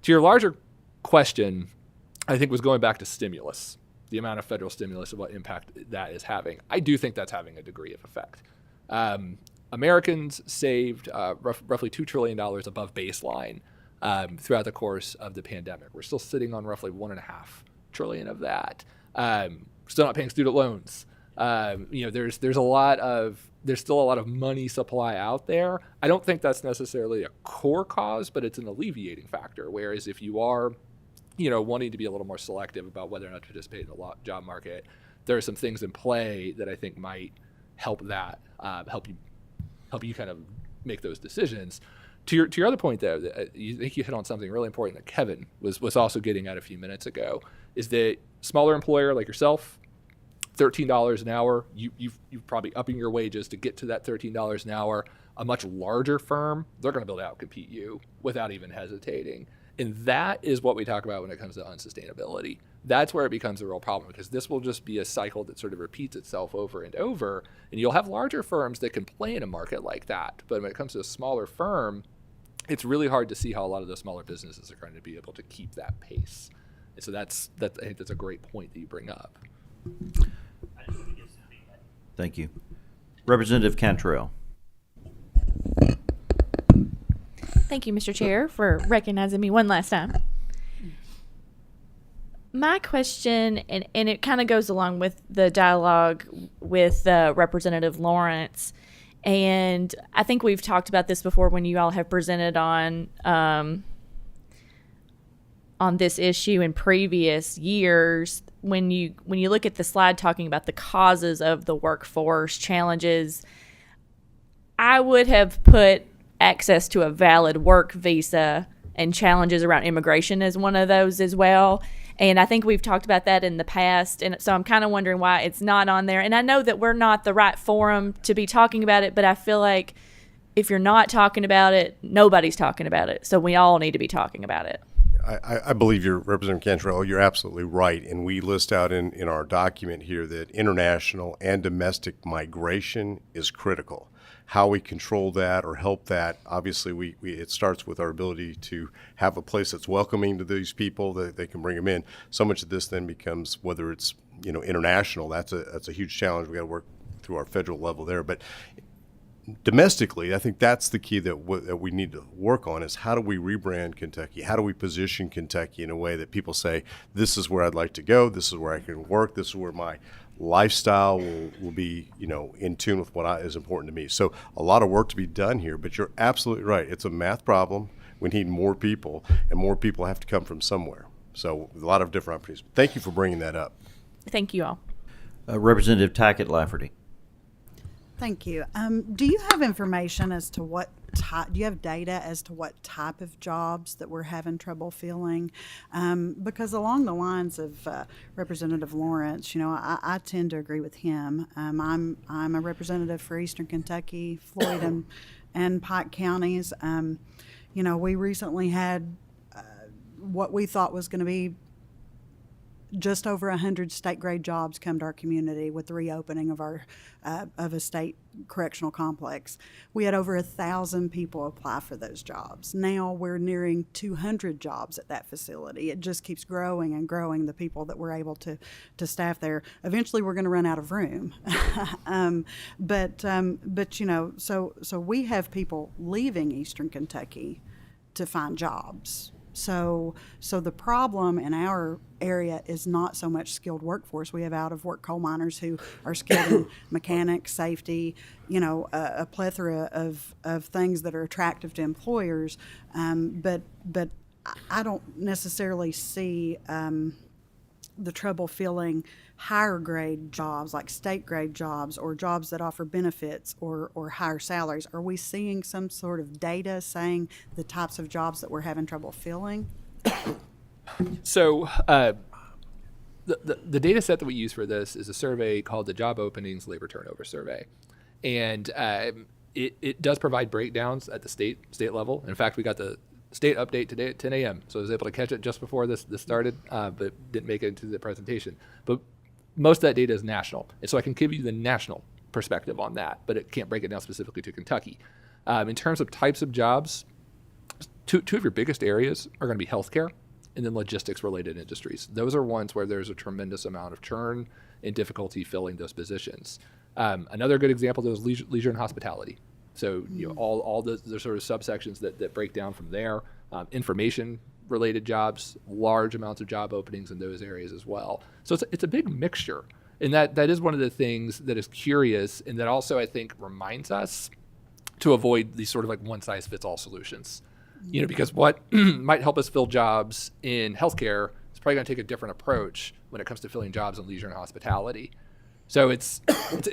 To your larger question, I think was going back to stimulus, the amount of federal stimulus and what impact that is having. I do think that's having a degree of effect. Americans saved roughly $2 trillion above baseline throughout the course of the pandemic. We're still sitting on roughly $1.5 trillion of that. Still not paying student loans. There's still a lot of money supply out there. I don't think that's necessarily a core cause, but it's an alleviating factor. Whereas if you are wanting to be a little more selective about whether or not to participate in the job market, there are some things in play that I think might help that, help you kind of make those decisions. To your other point, though, you think you hit on something really important that Kevin was also getting at a few minutes ago, is that smaller employer like yourself, $13 an hour, you've probably upping your wages to get to that $13 an hour. A much larger firm, they're going to be able to outcompete you without even hesitating. And that is what we talk about when it comes to unsustainability. That's where it becomes a real problem, because this will just be a cycle that sort of repeats itself over and over. And you'll have larger firms that can play in a market like that. But when it comes to a smaller firm, it's really hard to see how a lot of those smaller businesses are going to be able to keep that pace. And so I think that's a great point that you bring up. Thank you. Representative Cantrell. Thank you, Mr. Chair, for recognizing me one last time. My question, and it kind of goes along with the dialogue with Representative Lawrence, and I think we've talked about this before when you all have presented on this issue in previous years. When you look at the slide talking about the causes of the workforce challenges, I would have put access to a valid work visa and challenges around immigration as one of those as well. And I think we've talked about that in the past. And so I'm kind of wondering why it's not on there. And I know that we're not the right forum to be talking about it, but I feel like if you're not talking about it, nobody's talking about it. So we all need to be talking about it. I believe you're, Representative Cantrell, you're absolutely right. And we list out in our document here that international and domestic migration is critical. How we control that or help that, obviously it starts with our ability to have a place that's welcoming to these people, that they can bring them in. So much of this then becomes, whether it's international, that's a huge challenge. We got to work through our federal level there. But domestically, I think that's the key that we need to work on, is how do we rebrand Kentucky? How do we position Kentucky in a way that people say, this is where I'd like to go, this is where I can work, this is where my lifestyle will be, in tune with what is important to me. So a lot of work to be done here, but you're absolutely right. It's a math problem. We need more people, and more people have to come from somewhere. So a lot of different opportunities. Thank you for bringing that up. Thank you all. Representative Tackett Lafferty. Thank you. Do you have information as to what type, do you have data as to what type of jobs that we're having trouble filling? Because along the lines of Representative Lawrence, I tend to agree with him. I'm a representative for Eastern Kentucky, Floyd and Pike counties. We recently had what we thought was going to be just over 100 state-grade jobs come to our community with the reopening of our of a state correctional complex. We had over 1,000 people apply for those jobs. Now we're nearing 200 jobs at that facility. It just keeps growing and growing, the people that we're able to staff there. Eventually we're going to run out of room. But so we have people leaving Eastern Kentucky to find jobs. So the problem in our area is not so much skilled workforce. We have out-of-work coal miners who are skilled in mechanics, safety, a plethora of things that are attractive to employers. But I don't necessarily see the trouble filling higher grade jobs like state grade jobs or jobs that offer benefits or higher salaries. Are we seeing some sort of data saying the types of jobs that we're having trouble filling? So the data set that we use for this is a survey called the Job Openings Labor Turnover Survey. And it does provide breakdowns at the state level. In fact, we got the state update today at 10 a.m. So I was able to catch it just before this started, but didn't make it into the presentation. But most of that data is national. And so I can give you the national perspective on that, but it can't break it down specifically to Kentucky. In terms of types of jobs, two of your biggest areas are going to be healthcare and then logistics-related industries. Those are ones where there's a tremendous amount of churn and difficulty filling those positions. Another good example is leisure and hospitality. So all the sort of subsections that break down from there. Information-related jobs, large amounts of job openings in those areas as well. So it's a big mixture. And that is one of the things that is curious, and that also I think reminds us to avoid these sort of like one-size-fits-all solutions. You know, because what might help us fill jobs in healthcare is probably going to take a different approach when it comes to filling jobs in leisure and hospitality. So it's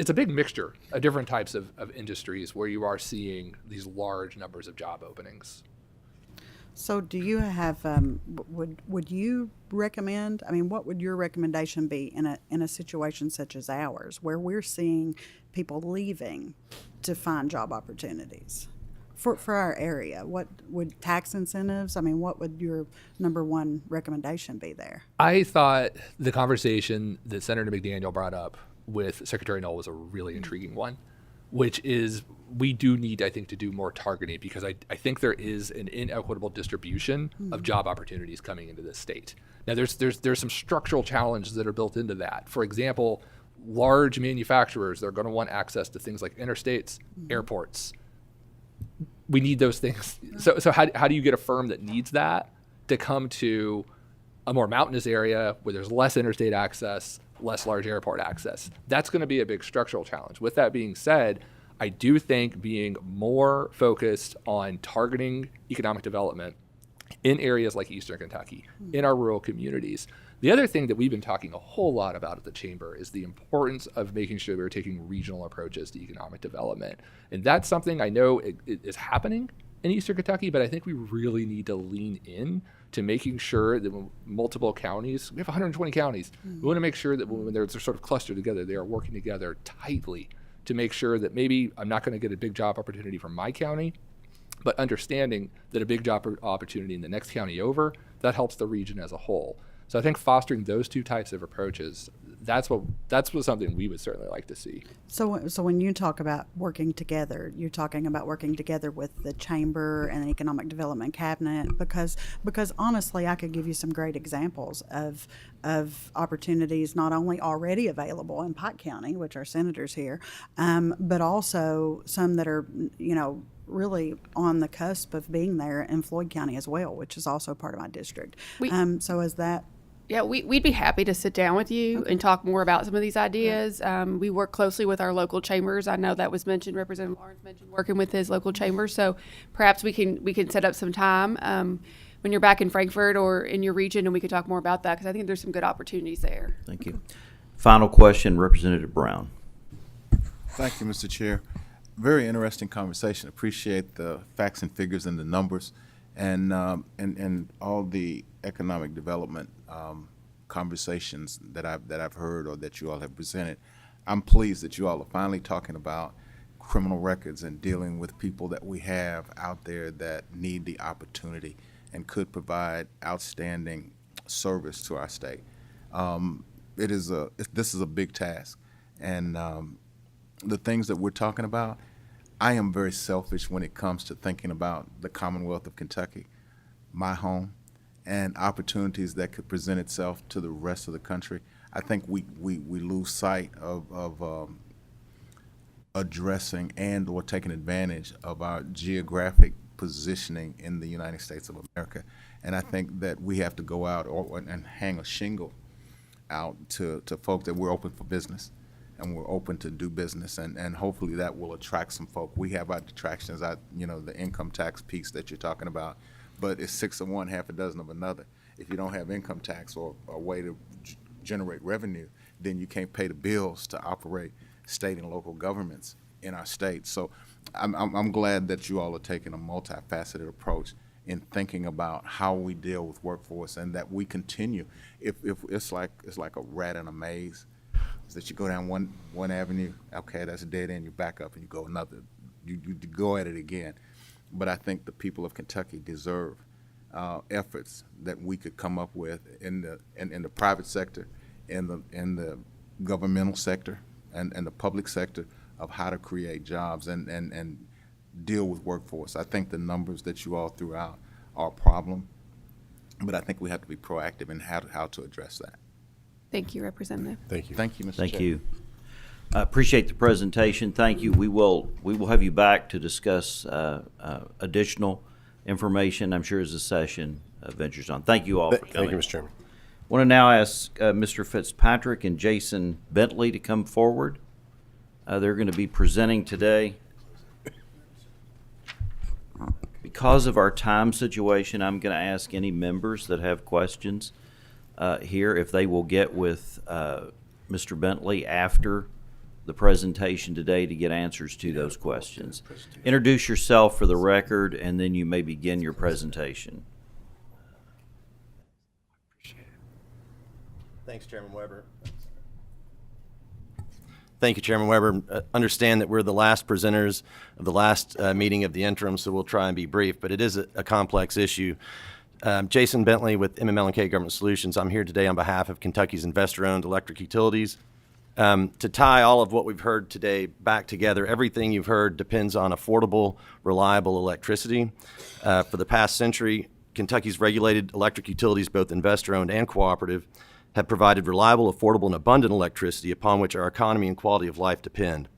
a big mixture of different types of industries where you are seeing these large numbers of job openings. So do you have, would you recommend, I mean, what would your recommendation be in a situation such as ours, where we're seeing people leaving to find job opportunities for our area? What would tax incentives, I mean, what would your number one recommendation be there? I thought the conversation that Senator McDaniel brought up with Secretary Null was a really intriguing one, which is we do need, I think, to do more targeting, because I think there is an inequitable distribution of job opportunities coming into this state. Now, there's some structural challenges that are built into that. For example, large manufacturers, they're going to want access to things like interstates, airports. We need those things. So how do you get a firm that needs that to come to a more mountainous area where there's less interstate access, less large airport access? That's going to be a big structural challenge. With that being said, I do think being more focused on targeting economic development in areas like Eastern Kentucky, in our rural communities. The other thing that we've been talking a whole lot about at the Chamber is the importance of making sure we're taking regional approaches to economic development. And that's something I know it is happening in Eastern Kentucky, but I think we really need to lean in to making sure that when multiple counties, we have 120 counties, we want to make sure that when they're sort of clustered together, they are working together tightly to make sure that maybe I'm not going to get a big job opportunity from my county, but understanding that a big job opportunity in the next county over, that helps the region as a whole. So I think fostering those two types of approaches, that's what something we would certainly like to see. So when you talk about working together, you're talking about working together with the Chamber and the Economic Development Cabinet, because honestly, I could give you some great examples of opportunities not only already available in Pike County, which our senators here, but also some that are, you know, really on the cusp of being there in Floyd County as well, which is also part of my district. So is that? Yeah, we'd be happy to sit down with you and talk more about some of these ideas. We work closely with our local chambers. I know that was mentioned. Representative Lawrence mentioned working with his local chambers. So perhaps we can set up some time when you're back in Frankfort or in your region, and we could talk more about that, because I think there's some good opportunities there. Thank you. Final question, Representative Brown. Thank you, Mr. Chair. Very interesting conversation. Appreciate the facts and figures and the numbers, and all the economic development conversations that I've heard or that you all have presented. I'm pleased that you all are finally talking about criminal records and dealing with people that we have out there that need the opportunity and could provide outstanding service to our state. This is a big task, and the things that we're talking about, I am very selfish when it comes to thinking about the Commonwealth of Kentucky, my home, and opportunities that could present itself to the rest of the country. I think we lose sight of addressing and or taking advantage of our geographic positioning in the United States of America. And I think that we have to go out and hang a shingle out to folks that we're open for business and we're open to do business, and hopefully that will attract some folk. We have our detractions, the income tax piece that you're talking about, but it's 6 of one, half a dozen of another. If you don't have income tax or a way to generate revenue, then you can't pay the bills to operate state and local governments in our state. So I'm glad that you all are taking a multifaceted approach in thinking about how we deal with workforce, and that we continue. If it's like a rat in a maze, is that you go down one avenue, okay, that's a dead end, you back up and you go another, you go at it again. But I think the people of Kentucky deserve efforts that we could come up with in the private sector, in the governmental sector, and the public sector, of how to create jobs and deal with workforce. I think the numbers that you all threw out are a problem, but I think we have to be proactive in how to address that. Thank you, Representative. Thank you. Thank you, Mr. Thank Chair. you. I appreciate the presentation. Thank you. We will have you back to discuss additional information, I'm sure, as the session ventures on. Thank you all for coming. Thank you, Mr. Chairman. I want to now ask Mr. Fitzpatrick and Jason Bentley to come forward. They're going to be presenting today. Be because of our time situation, I'm going to ask any members that have questions here if they will get with Mr. Bentley after the presentation today to get answers to those questions. Introduce yourself for the record, and then you may begin your presentation. Thanks, Chairman Weber. Thank you, Chairman Weber. Understand that we're the last presenters of the last meeting of the interim, so we'll try and be brief, but it is a complex issue. Jason Bentley with MML&K Government Solutions. I'm here today on behalf of Kentucky's investor-owned electric utilities. To tie all of what we've heard today back together, everything you've heard depends on affordable, reliable electricity. For the past century, Kentucky's regulated electric utilities, both investor-owned and cooperative, have provided reliable, affordable, and abundant electricity upon which our economy and quality of life depend.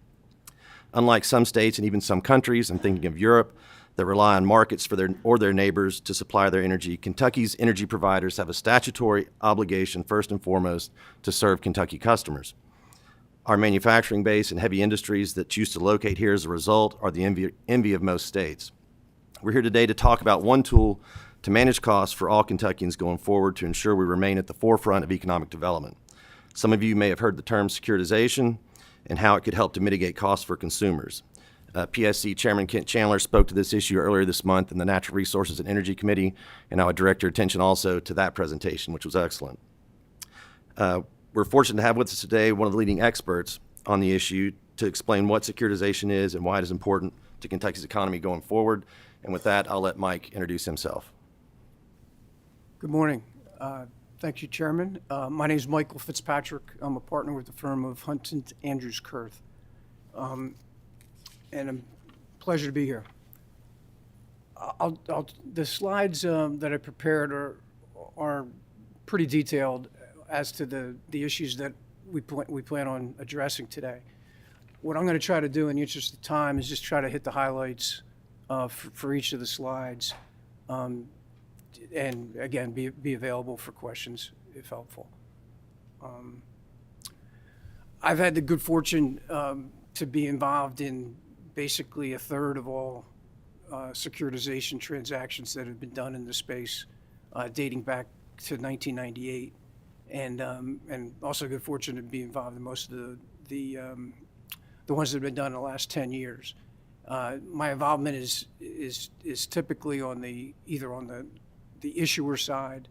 Unlike some states and even some countries, I'm thinking of Europe, that rely on markets for their neighbors to supply their energy, Kentucky's energy providers have a statutory obligation, first and foremost, to serve Kentucky customers. Our manufacturing base and heavy industries that choose to locate here as a result are the envy of most states. We're here today to talk about one tool to manage costs for all Kentuckians going forward to ensure we remain at the forefront of economic development. Some of you may have heard the term securitization and how it could help to mitigate costs for consumers. PSC Chairman Kent Chandler spoke to this issue earlier this month in the Natural Resources and Energy Committee, and I would direct your attention also to that presentation, which was excellent. We're fortunate to have with us today one of the leading experts on the issue to explain what securitization is and why it is important to Kentucky's economy going forward. And with that, I'll let Mike introduce himself. Good morning. Thank you, Chairman. My name is Michael Fitzpatrick. I'm a partner with the firm of Hunton Andrews Kurth. And a pleasure to be here. The slides that I prepared are pretty detailed as to the issues that we plan on addressing today. What I'm going to try to do in the interest of time is just try to hit the highlights for each of the slides. And again, be available for questions if helpful. I've had the good fortune to be involved in basically a third of all securitization transactions that have been done in the space dating back to 1998. And also good fortune to be involved in most of the ones that have been done in the last 10 years. My involvement is typically on either on the issuer side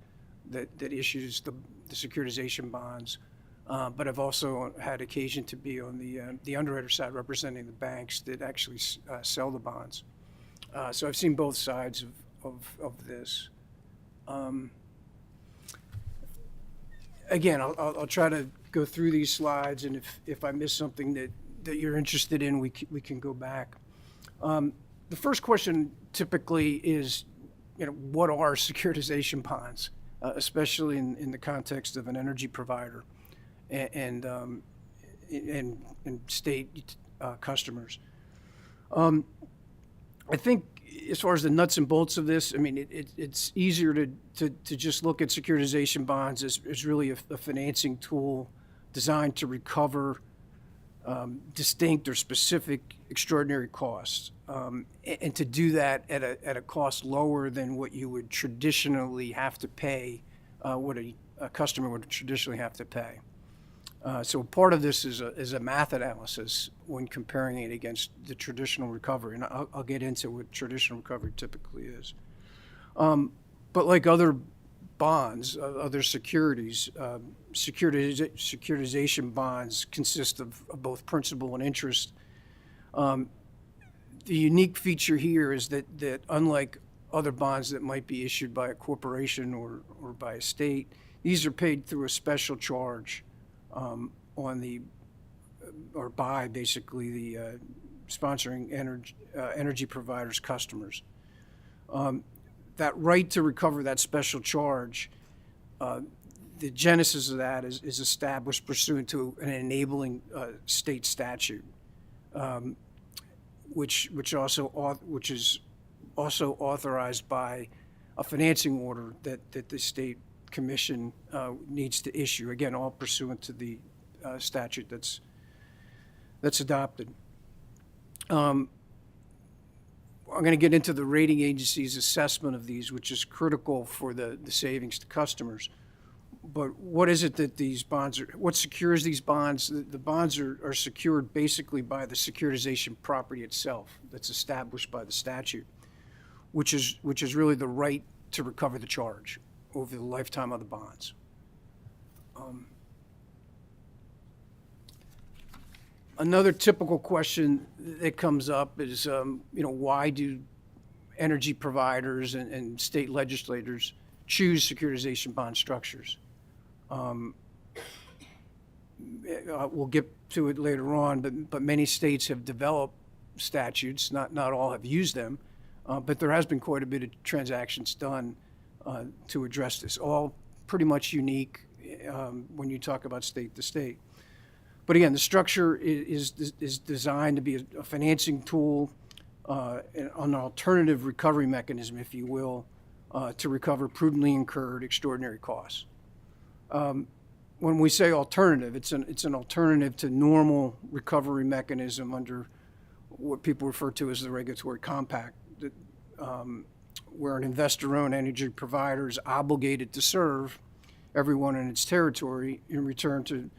that issues the securitization bonds, but I've also had occasion to be on the underwriter side representing the banks that actually sell the bonds. So I've seen both sides of this. Again, I'll try to go through these slides, and if I miss something that you're interested in, we can go back. The first question typically is, what are securitization bonds, especially in the context of an energy provider and state customers? I think as far as the nuts and bolts of this, I mean, it's easier to just look at securitization bonds as really a financing tool designed to recover distinct or specific extraordinary costs, and to do that at a cost lower than what you would traditionally have to pay, what a customer would traditionally have to pay. So part of this is a math analysis when comparing it against the traditional recovery, and I'll get into what traditional recovery typically is. But like other bonds, other securities, securitization bonds consist of both principal and interest. The unique feature here is that unlike other bonds that might be issued by a corporation or by a state, these are paid through a special charge on or by basically the sponsoring energy providers' customers. That right to recover that special charge, the genesis of that is established pursuant to an enabling state statute, which is also authorized by a financing order that the state commission needs to issue. Again, all pursuant to the statute that's adopted. I'm going to get into the rating agency's assessment of these, which is critical for the savings to customers. But what is it that these bonds are, what secures these bonds? The bonds are secured basically by the securitization property itself that's established by the statute, which is really the right to recover the charge over the lifetime of the bonds. Another typical question that comes up is, why do energy providers and state legislators choose securitization bond structures? We'll get to it later on, but many states have developed statutes. Not all have used them, but there has been quite a bit of transactions done to address this. All pretty much unique when you talk about state to state. But again, the structure is designed to be a financing tool, an alternative recovery mechanism, if you will, to recover prudently incurred extraordinary costs. When we say alternative, it's an alternative to normal recovery mechanism under what people refer to as the regulatory compact, that, where an investor-owned energy provider is obligated to serve everyone in its territory in return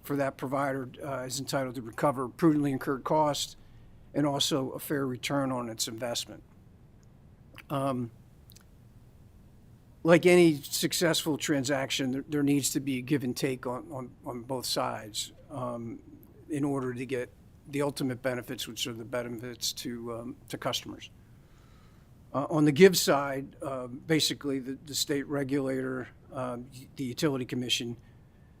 for that provider is entitled to recover prudently incurred costs and also a fair return on its investment. Like any successful transaction, there needs to be a give and take on both sides in order to get the ultimate benefits, which are the benefits to customers. On the give side, basically the state regulator, the utility commission,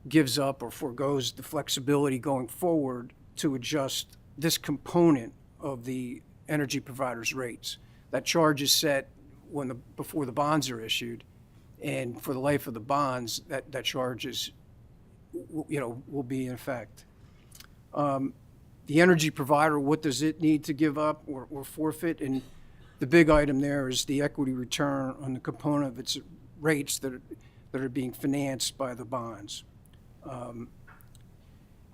gives up or forgoes the flexibility going forward to adjust this component of the energy provider's rates. That charge is set before the bonds are issued, and for the life of the bonds, that charge will be in effect. The energy provider, what does it need to give up or forfeit? And the big item there is the equity return on the component of its rates that are being financed by the bonds.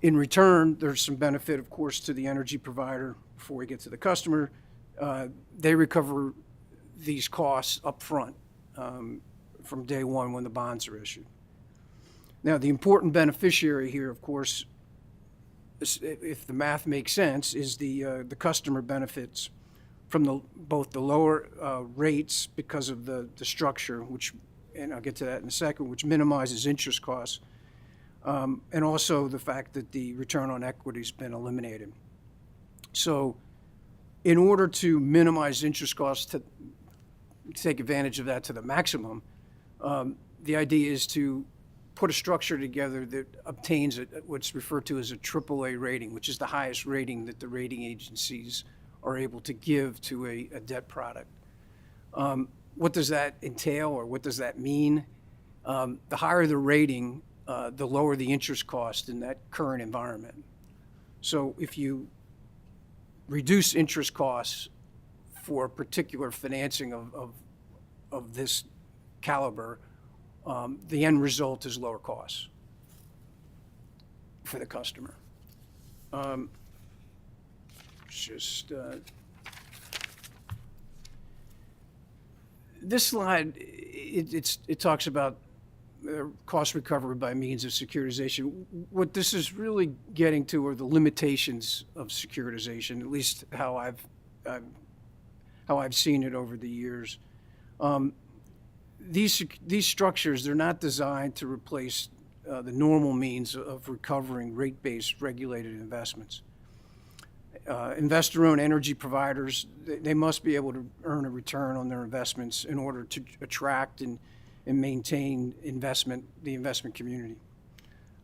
In return, there's some benefit, of course, to the energy provider before we get to the customer. They recover these costs up front from day one when the bonds are issued. Now, the important beneficiary here, of course, if the math makes sense, is the customer benefits from both the lower rates because of the structure, and I'll get to that in a second, which minimizes interest costs, and also the fact that the return on equity has been eliminated. So in order to minimize interest costs, to take advantage of that to the maximum, the idea is to put a structure together that obtains what's referred to as a AAA rating, which is the highest rating that the rating agencies are able to give to a debt product. What does that entail, or what does that mean? The higher the rating, the lower the interest cost in that current environment. So if you reduce interest costs for a particular financing of this caliber, the end result is lower costs for the customer. This slide, it talks about cost recovery by means of securitization. What this is really getting to are the limitations of securitization, at least how I've seen it over the years. These structures, they're not designed to replace the normal means of recovering rate-based regulated investments. Investor-owned energy providers, they must be able to earn a return on their investments in order to attract and maintain the investment community.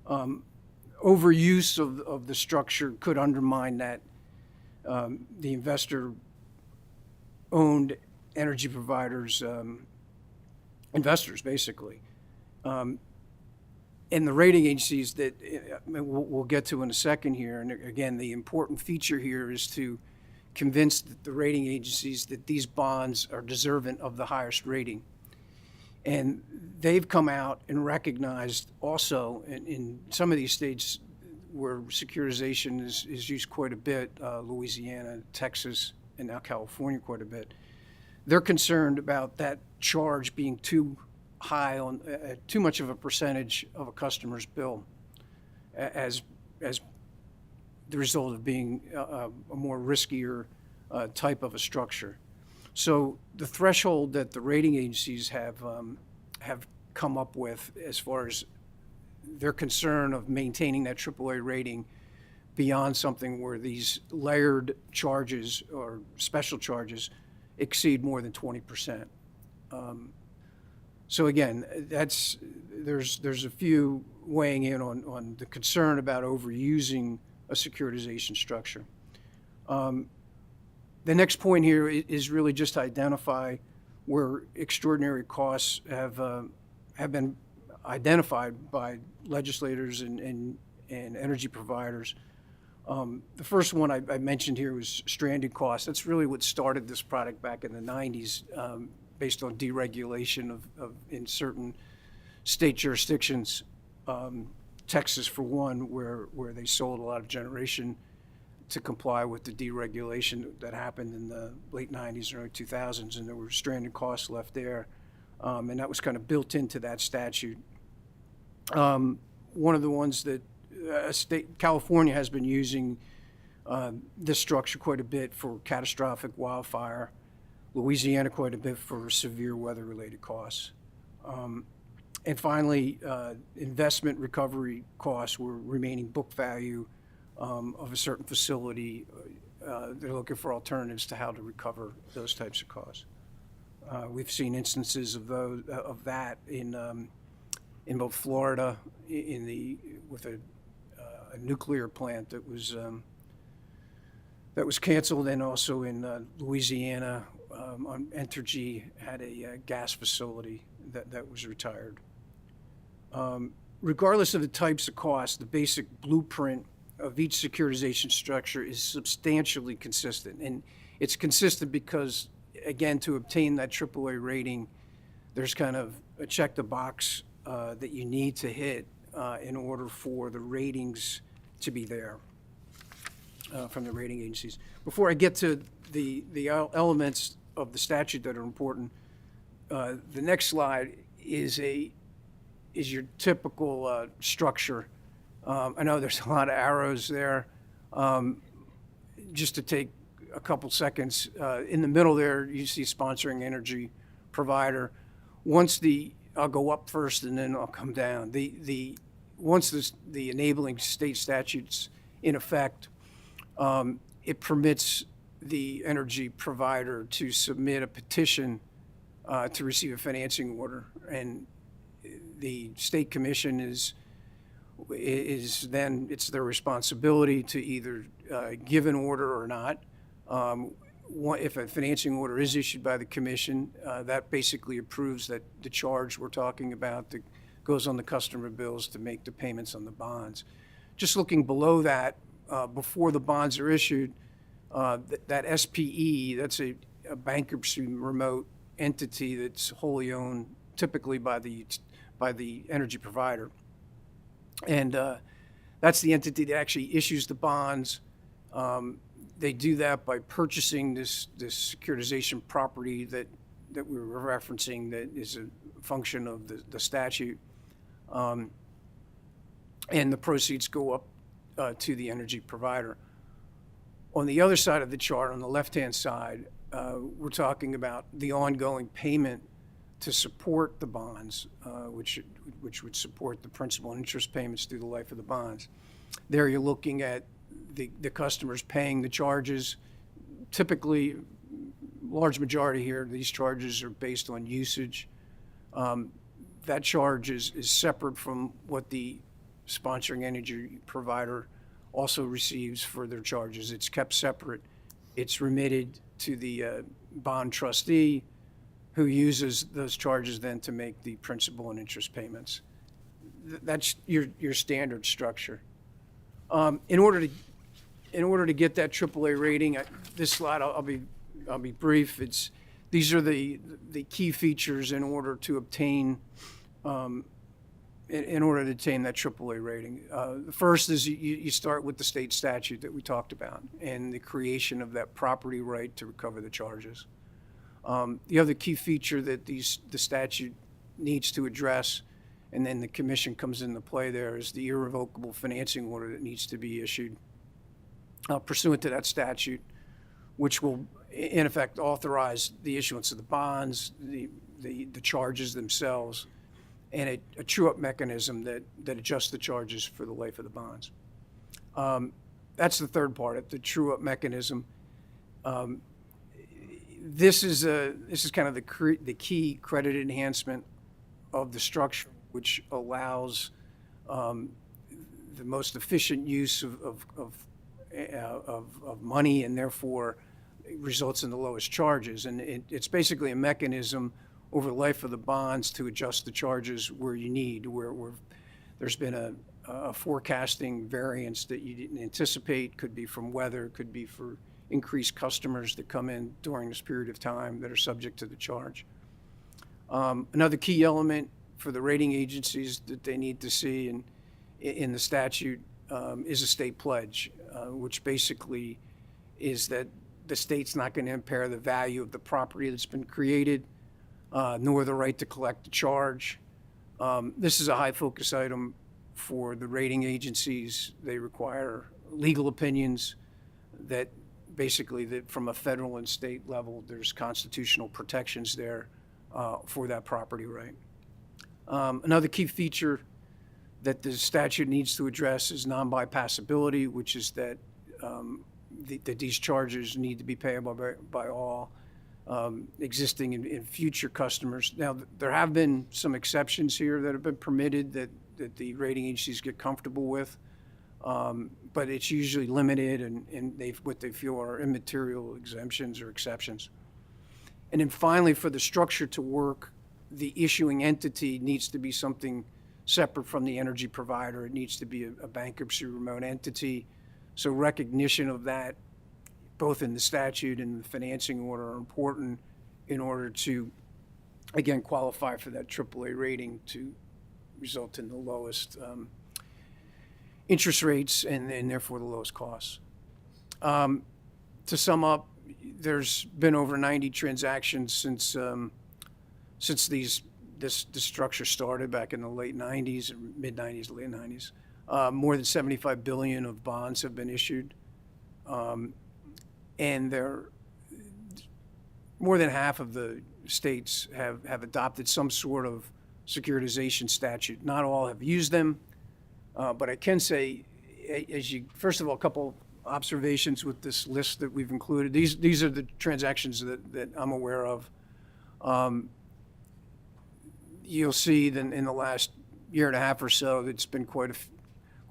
Overuse of the structure could undermine that. The investor-owned energy providers, investors basically, and the rating agencies that we'll get to in a second here. And again, the important feature here is to convince the rating agencies that these bonds are deserving of the highest rating. And they've come out and recognized also in some of these states where securitization is used quite a bit, Louisiana, Texas, and now California quite a bit. They're concerned about that charge being too high on too much of a percentage of a customer's bill as the result of being a more riskier type of a structure. So the threshold that the rating agencies have come up with as far as their concern of maintaining that AAA rating beyond something where these layered charges or special charges exceed more than 20%. So again, there's a few weighing in on the concern about overusing a securitization structure. The next point here is really just to identify where extraordinary costs have been identified by legislators and energy providers. The first one I mentioned here was stranded costs. That's really what started this product back in the 90s, based on deregulation of in certain state jurisdictions. Texas, for one, where they sold a lot of generation to comply with the deregulation that happened in the late 90s and early 2000s, and there were stranded costs left there, and that was kind of built into that statute. One of the ones that California has been using this structure quite a bit for catastrophic wildfire, Louisiana quite a bit for severe weather-related costs. And finally, investment recovery costs were remaining book value of a certain facility. They're looking for alternatives to how to recover those types of costs. We've seen instances of that in both Florida, with a nuclear plant that was canceled, and also in Louisiana, Entergy had a gas facility that was retired. Regardless of the types of costs, the basic blueprint of each securitization structure is substantially consistent. And it's consistent because, again, to obtain that AAA rating, there's kind of a check the box that you need to hit in order for the ratings to be there from the rating agencies. Before I get to the elements of the statute that are important, the next slide is your typical structure. I know there's a lot of arrows there. Just to take a couple seconds, in the middle there, you see sponsoring energy provider. I'll go up first and then I'll come down. Once the enabling state statutes in effect, it permits the energy provider to submit a petition to receive a financing order, and the state commission is then it's their responsibility to either give an order or not. If a financing order is issued by the commission, that basically approves that the charge we're talking about that goes on the customer bills to make the payments on the bonds. Just looking below that, before the bonds are issued, that SPE, that's a bankruptcy remote entity that's wholly owned typically by the energy provider. And that's the entity that actually issues the bonds. They do that by purchasing this securitization property that we were referencing, that is a function of the statute. And the proceeds go up to the energy provider. On the other side of the chart, on the left-hand side, we're talking about the ongoing payment to support the bonds, which would support the principal and interest payments through the life of the bonds. There you're looking at the customers paying the charges. Typically, large majority here, these charges are based on usage. That charge is separate from what the sponsoring energy provider also receives for their charges. It's kept separate. It's remitted to the bond trustee, who uses those charges then to make the principal and interest payments. That's your standard structure. In order to get that AAA rating, this slide I'll be brief. These are the key features in order to obtain in order to attain that AAA rating. The first is you start with the state statute that we talked about and the creation of that property right to recover the charges. The other key feature that the statute needs to address, and then the commission comes into play there, is the irrevocable financing order that needs to be issued pursuant to that statute, which will in effect authorize the issuance of the bonds, the charges themselves, and a true-up mechanism that adjusts the charges for the life of the bonds. That's the third part, the true-up mechanism. This is kind of the key credit enhancement of the structure, which allows the most efficient use of money, and therefore results in the lowest charges. And it's basically a mechanism over the life of the bonds to adjust the charges where you need, where there's been a forecasting variance that you didn't anticipate, could be from weather, could be for increased customers that come in during this period of time that are subject to the charge. Another key element for the rating agencies that they need to see in the statute is a state pledge, which basically is that the state's not going to impair the value of the property that's been created, nor the right to collect the charge. This is a high focus item for the rating agencies. They require legal opinions that basically that from a federal and state level, there's constitutional protections there for that property right. Another key feature that the statute needs to address is non-bypassability, which is that that these charges need to be payable by all existing and future customers. Now, there have been some exceptions here that have been permitted that the rating agencies get comfortable with, but it's usually limited, and what they feel are immaterial exemptions or exceptions. And then finally, for the structure to work, the issuing entity needs to be something separate from the energy provider. It needs to be a bankruptcy remote entity. So recognition of that, both in the statute and the financing order, are important in order to, again, qualify for that AAA rating to result in the lowest interest rates and therefore the lowest costs. To sum up, there's been over 90 transactions since this structure started back in the late 90s, or mid 90s, late 90s. More than 75 billion of bonds have been issued, and more than half of the states have adopted some sort of securitization statute. Not all have used them, but I can say, first of all, a couple observations with this list that we've included. These are the transactions that I'm aware of. You'll see that in the last year and a half or so, it's been quite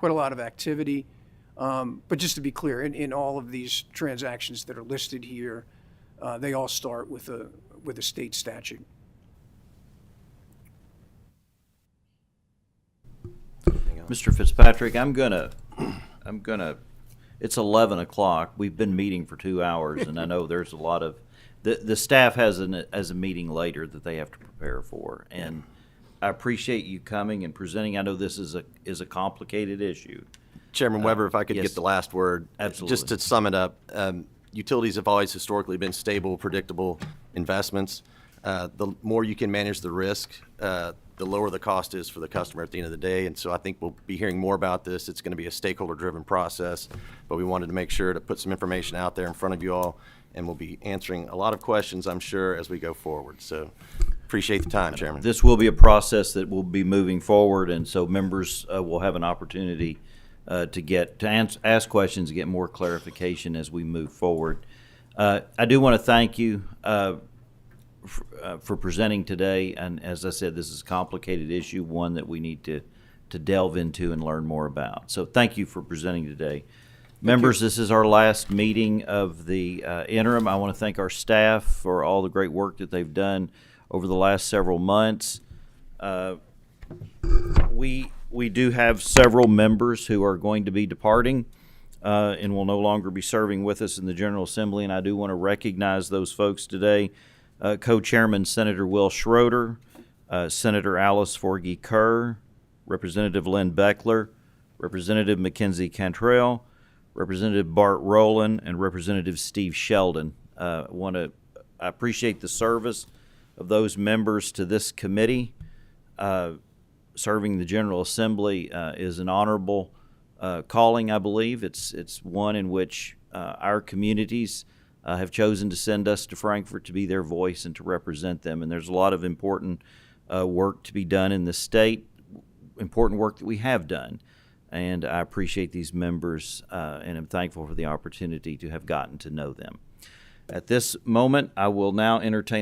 a lot of activity. But just to be clear, in all of these transactions that are listed here, they all start with a state statute. Mr. Fitzpatrick, I'm gonna, it's 11 o'clock. We've been meeting for 2 hours, and I know there's a lot of, the staff has a meeting later that they have to prepare for. And I appreciate you coming and presenting. I know this is a complicated issue. Chairman Weber, if I could yes. get the last word. Absolutely. Just to sum it up, utilities have always historically been stable, predictable investments. The more you can manage the risk, the lower the cost is for the customer at the end of the day. And so I think we'll be hearing more about this. It's going to be a stakeholder-driven process, but we wanted to make sure to put some information out there in front of you all, and we'll be answering a lot of questions, I'm sure, as we go forward. So appreciate the time, Chairman. This will be a process that will be moving forward, and so members will have an opportunity to ask questions and get more clarification as we move forward. I do want to thank you for presenting today, and as I said, this is a complicated issue, one that we need to delve into and learn more about. So thank you for presenting today. Members, this is our last meeting of the interim. I want to thank our staff for all the great work that they've done over the last several months. We do have several members who are going to be departing and will no longer be serving with us in the General Assembly, and I do want to recognize those folks today. Co-Chairman Senator Will Schroeder, Senator Alice Forgy Kerr, Representative Lynn Beckler, Representative Mackenzie Cantrell, Representative Bart Rowland, and Representative Steve Sheldon. I appreciate the service of those members to this committee. Serving the General Assembly is an honorable calling, I believe. It's one in which our communities have chosen to send us to Frankfort to be their voice and to represent them. And there's a lot of important work to be done in the state, important work that we have done. And I appreciate these members and am thankful for the opportunity to have gotten to know them. At this moment, I will now entertain